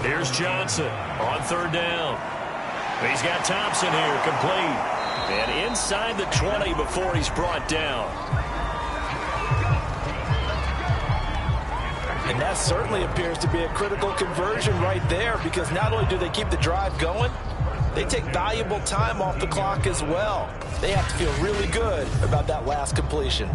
Here's Johnson on 3rd down. He's got Thompson here, complete. And inside the 20 before he's brought down. And that certainly appears to be a critical conversion right there, because not only do they keep the drive going, they take valuable time off the clock as well. They have to feel really good about that last completion.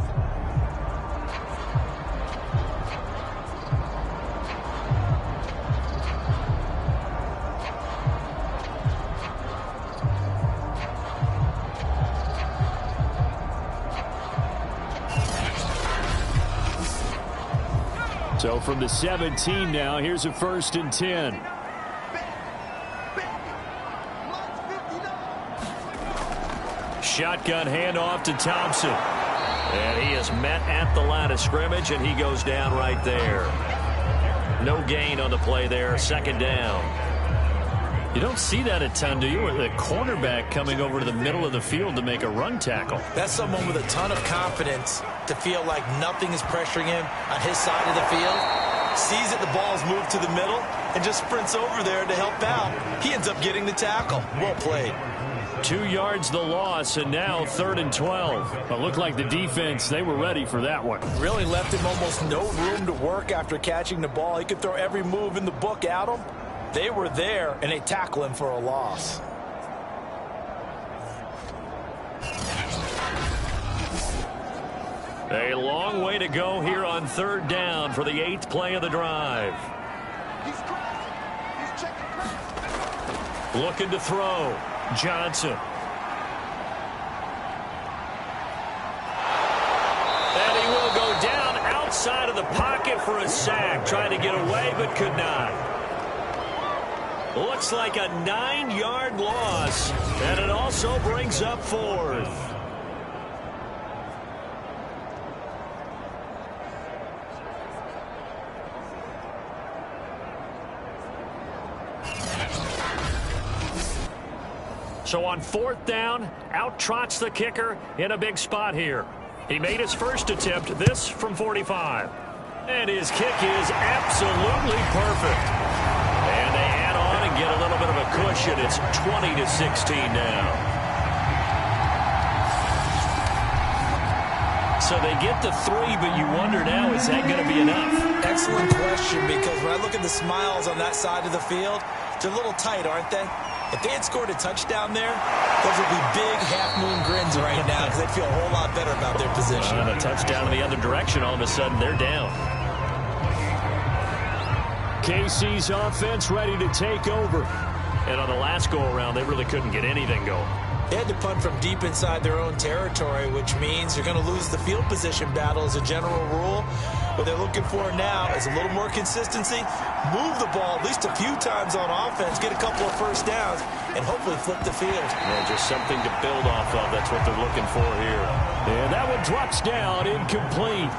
So from the 17 now, here's a 1st and 10. Shotgun handoff to Thompson. And he is met at the line of scrimmage, and he goes down right there. No gain on the play there, 2nd down. You don't see that a ton, do you? With a cornerback coming over to the middle of the field to make a run tackle. That's someone with a ton of confidence to feel like nothing is pressuring him on his side of the field. Sees that the ball's moved to the middle and just sprints over there to help out. He ends up getting the tackle. Well played. 2 yards the loss, and now 3rd and 12. It looked like the defense, they were ready for that one. Really left him almost no room to work after catching the ball. He could throw every move in the book at him. They were there, and they tackle him for a loss. A long way to go here on 3rd down for the 8th play of the drive. Looking to throw. Johnson. And he will go down outside of the pocket for a sack. Trying to get away, but could not. Looks like a 9-yard loss, and it also brings up 4th. So on 4th down, out trots the kicker in a big spot here. He made his first attempt, this from 45. And his kick is absolutely perfect. And they add on and get a little bit of a cushion. It's 20-16 now. So they get the 3, but you wonder now, is that going to be enough? Excellent question, because when I look at the smiles on that side of the field, they're a little tight, aren't they? If they had scored a touchdown there, those would be big half-moon grins right now, because they'd feel a whole lot better about their position. And a touchdown in the other direction, all of a sudden they're down. KC's offense ready to take over. And on the last go-around, they really couldn't get anything going. They had to punt from deep inside their own territory, which means you're going to lose the field position battle as a general rule. What they're looking for now is a little more consistency, move the ball at least a few times on offense, get a couple of first downs, and hopefully flip the field. Yeah, just something to build off of. That's what they're looking for here. And that one drops down, incomplete.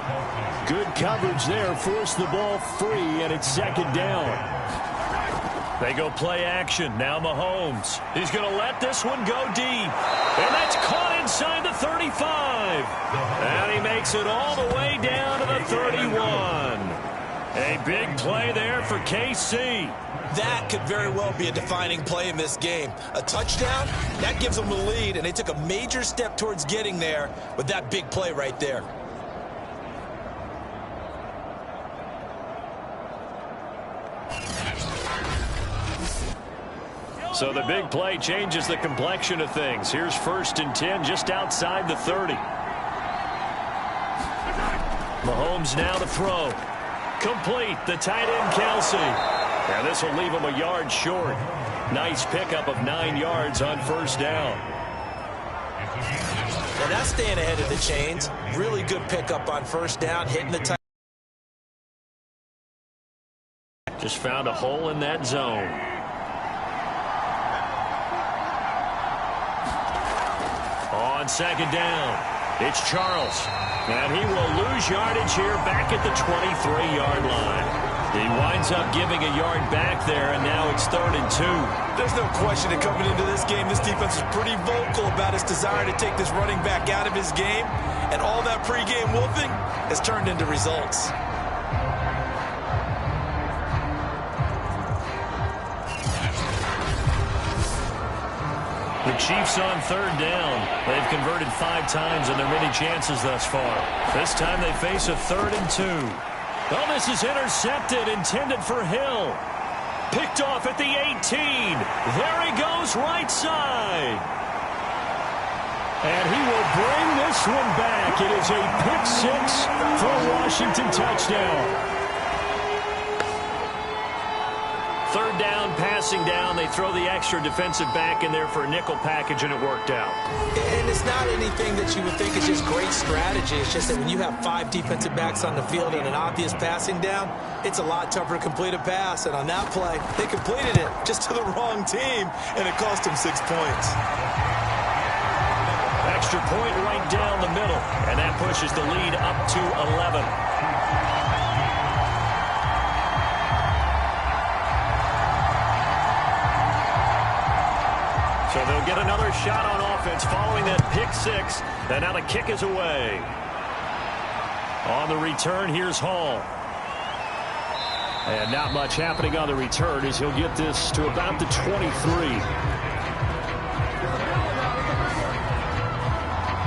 Good coverage there, forced the ball free, and it's 2nd down. They go play action. Now Mahomes. He's going to let this one go deep. And that's caught inside the 35. And he makes it all the way down to the 31. A big play there for KC. That could very well be a defining play in this game. A touchdown, that gives them the lead, and they took a major step towards getting there with that big play right there. So the big play changes the complexion of things. Here's 1st and 10 just outside the 30. Mahomes now to throw. Complete. The tight end, Kelsey. And this will leave him a yard short. Nice pickup of 9 yards on 1st down. And that's staying ahead of the chains. Really good pickup on 1st down, hitting the tight. Just found a hole in that zone. On 2nd down, it's Charles. And he will lose yardage here back at the 23-yard line. He winds up giving a yard back there, and now it's 3rd and 2. There's no question that coming into this game, this defense is pretty vocal about its desire to take this running back out of his game, and all that pregame wolfing has turned into results. The Chiefs on 3rd down. They've converted 5 times on their many chances thus far. This time they face a 3rd and 2. Oh, this is intercepted, intended for Hill. Picked off at the 18. There he goes, right side. And he will bring this one back. It is a pick 6 for a Washington touchdown. 3rd down, passing down. They throw the extra defensive back in there for a nickel package, and it worked out. And it's not anything that you would think is just great strategy. It's just that when you have 5 defensive backs on the field and an obvious passing down, it's a lot tougher to complete a pass. And on that play, they completed it just to the wrong team, and it cost them 6 points. Extra point right down the middle, and that pushes the lead up to 11. So they'll get another shot on offense following that pick 6. And now the kick is away. On the return, here's Hall. And not much happening on the return as he'll get this to about the 23.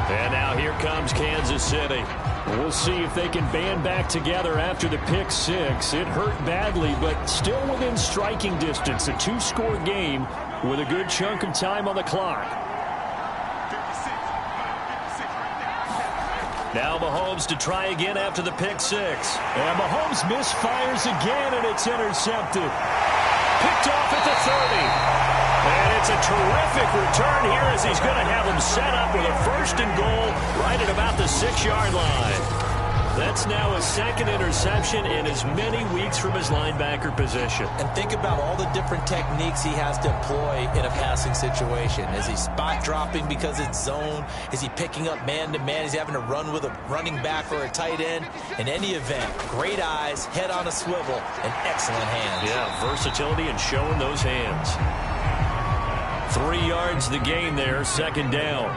And now here comes Kansas City. We'll see if they can band back together after the pick 6. It hurt badly, but still within striking distance. A 2-score game with a good chunk of time on the clock. Now Mahomes to try again after the pick 6. And Mahomes misfires again, and it's intercepted. Picked off at the 30. And it's a terrific return here as he's going to have him set up with a 1st and goal right at about the 6-yard line. That's now his 2nd interception in as many weeks from his linebacker position. And think about all the different techniques he has to employ in a passing situation. Is he spot dropping because it's zone? Is he picking up man-to-man? Is he having to run with a running back or a tight end? In any event, great eyes, head on a swivel, and excellent hands. Yeah, versatility and showing those hands. 3 yards the gain there, 2nd down.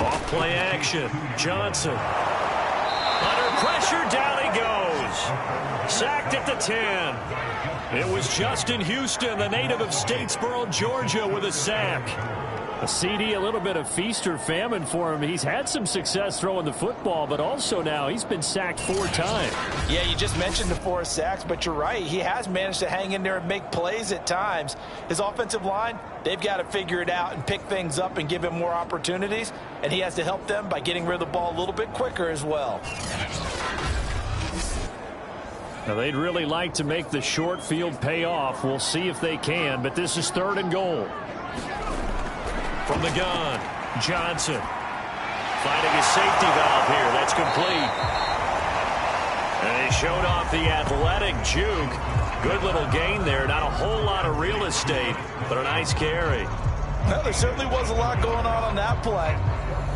Off play action. Johnson. Under pressure, down he goes. Sacked at the 10. It was Justin Houston, the native of Statesboro, Georgia, with a sack. A CD, a little bit of feast or famine for him. He's had some success throwing the football, but also now he's been sacked 4 times. Yeah, you just mentioned the 4 sacks, but you're right. He has managed to hang in there and make plays at times. His offensive line, they've got to figure it out and pick things up and give him more opportunities, and he has to help them by getting rid of the ball a little bit quicker as well. Now, they'd really like to make the short field pay off. We'll see if they can, but this is 3rd and goal. From the gun, Johnson finding his safety valve here. That's complete. And he showed off the athletic juke. Good little gain there. Not a whole lot of real estate, but a nice carry. Well, there certainly was a lot going on that play.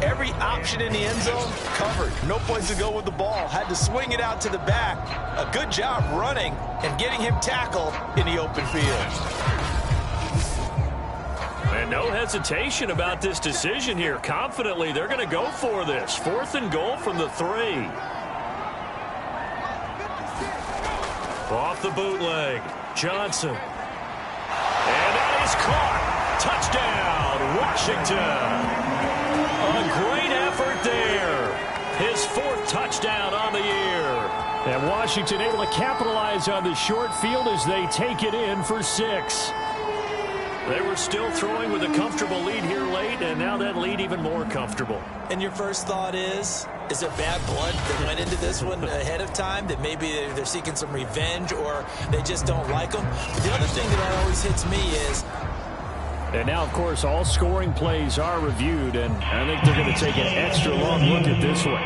Every option in the end zone covered. No place to go with the ball. Had to swing it out to the back. A good job running and getting him tackled in the open field. And no hesitation about this decision here. Confidently, they're going to go for this. 4th and goal from the 3. Off the bootleg, Johnson. And that is caught. Touchdown, Washington. A great effort there. His 4th touchdown on the year. And Washington able to capitalize on the short field as they take it in for 6. They were still throwing with a comfortable lead here late, and now that lead even more comfortable. And your first thought is there bad blood that went into this one ahead of time, that maybe they're seeking some revenge or they just don't like them? The other thing that always hits me is... And now, of course, all scoring plays are reviewed, and I think they're going to take an extra long look at this one.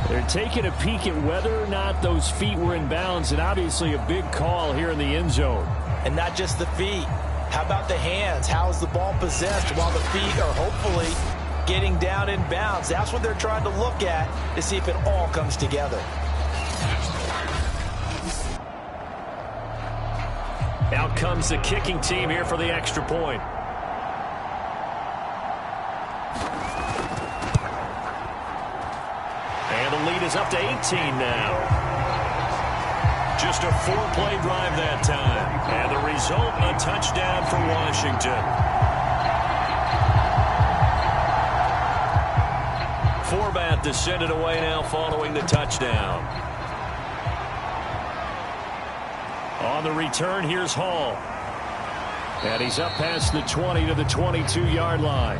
They're taking a peek at whether or not those feet were in bounds, and obviously a big call here in the end zone. And not just the feet. How about the hands? How is the ball possessed while the feet are hopefully getting down in bounds. That's what they're trying to look at to see if it all comes together. Out comes the kicking team here for the extra point. And the lead is up to 18 now. Just a 4-play drive that time. And the result, a touchdown for Washington. Forbat to send it away now following the touchdown. On the return, here's Hall. And he's up past the 20 to the 22-yard line.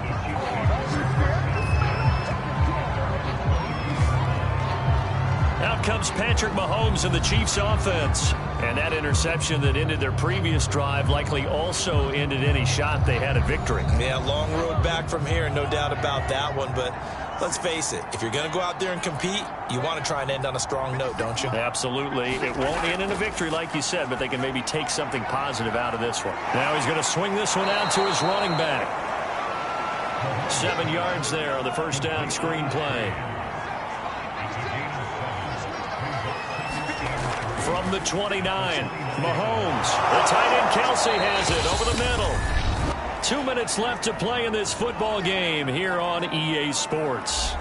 Out comes Patrick Mahomes in the Chiefs offense. And that interception that ended their previous drive likely also ended any shot they had at victory. Yeah, long road back from here, no doubt about that one. But let's face it, if you're going to go out there and compete, you want to try and end on a strong note, don't you? Absolutely. It won't end in a victory like you said, but they can maybe take something positive out of this one. Now he's going to swing this one out to his running back. 7 yards there on the first down screen play. From the 29, Mahomes. The tight end Kelsey has it over the middle. 2 minutes left to play in this football game here on EA Sports.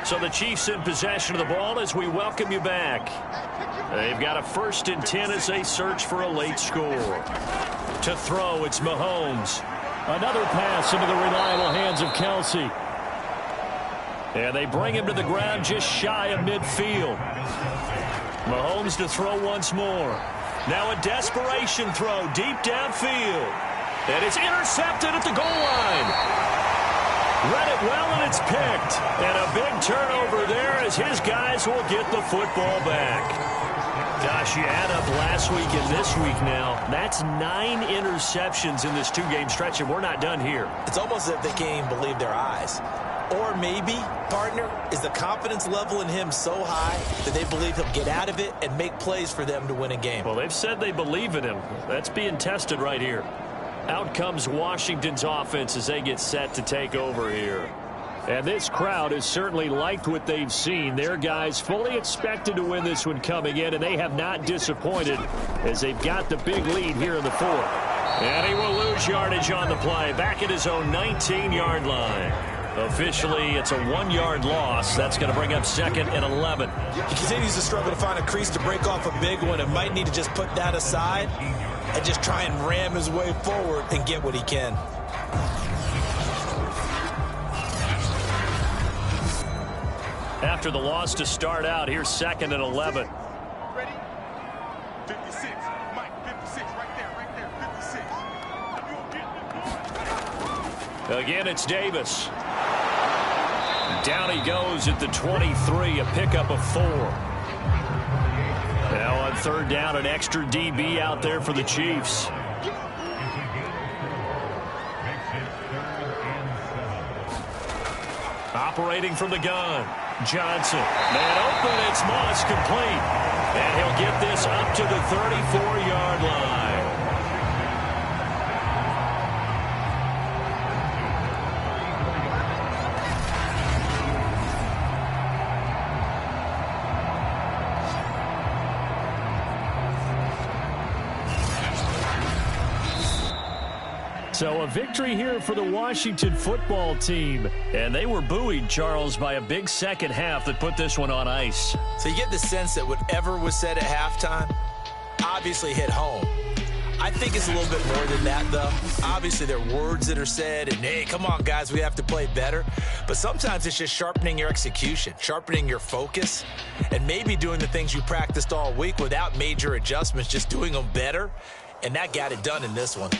So the Chiefs in possession of the ball as we welcome you back. They've got a 1st and 10 as they search for a late score. To throw, it's Mahomes. Another pass into the reliable hands of Kelsey. And they bring him to the ground just shy of midfield. Mahomes to throw once more. Now a desperation throw deep downfield. And it's intercepted at the goal line. Read it well, and it's picked. And a big turnover there as his guys will get the football back. Gosh, you add up last week and this week now. That's 9 interceptions in this 2-game stretch, and we're not done here. It's almost as if they can't even believe their eyes. Or maybe, partner, is the confidence level in him so high that they believe he'll get out of it and make plays for them to win a game. Well, they've said they believe in him. That's being tested right here. Out comes Washington's offense as they get set to take over here. And this crowd has certainly liked what they've seen. Their guys fully expected to win this one coming in, and they have not disappointed as they've got the big lead here in the 4th. And he will lose yardage on the play, back at his own 19-yard line. Officially, it's a 1-yard loss. That's going to bring up 2nd and 11. He continues to struggle to find a crease to break off a big one and might need to just put that aside and just try and ram his way forward and get what he can. After the loss to start out, here's 2nd and 11. Ready? 56. Mike, 56. Right there. Again, it's Davis. Down he goes at the 23, a pickup of 4. Now on 3rd down, an extra DB out there for the Chiefs. Operating from the gun, Johnson. Man open, it's Moss, complete. And he'll get this up to the 34-yard line. So a victory here for the Washington football team. And they were buoyed, Charles, by a big second half that put this one on ice. So you get the sense that whatever was said at halftime obviously hit home. I think it's a little bit more than that, though. Obviously, there are words that are said, and, hey, come on, guys, we have to play better. But sometimes it's just sharpening your execution, sharpening your focus, and maybe doing the things you practiced all week without major adjustments, just doing them better. And that got it done in this one.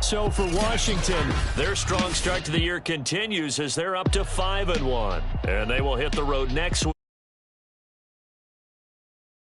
So for Washington, their strong start to the year continues as they're up to 5-1. And they will hit the road next week.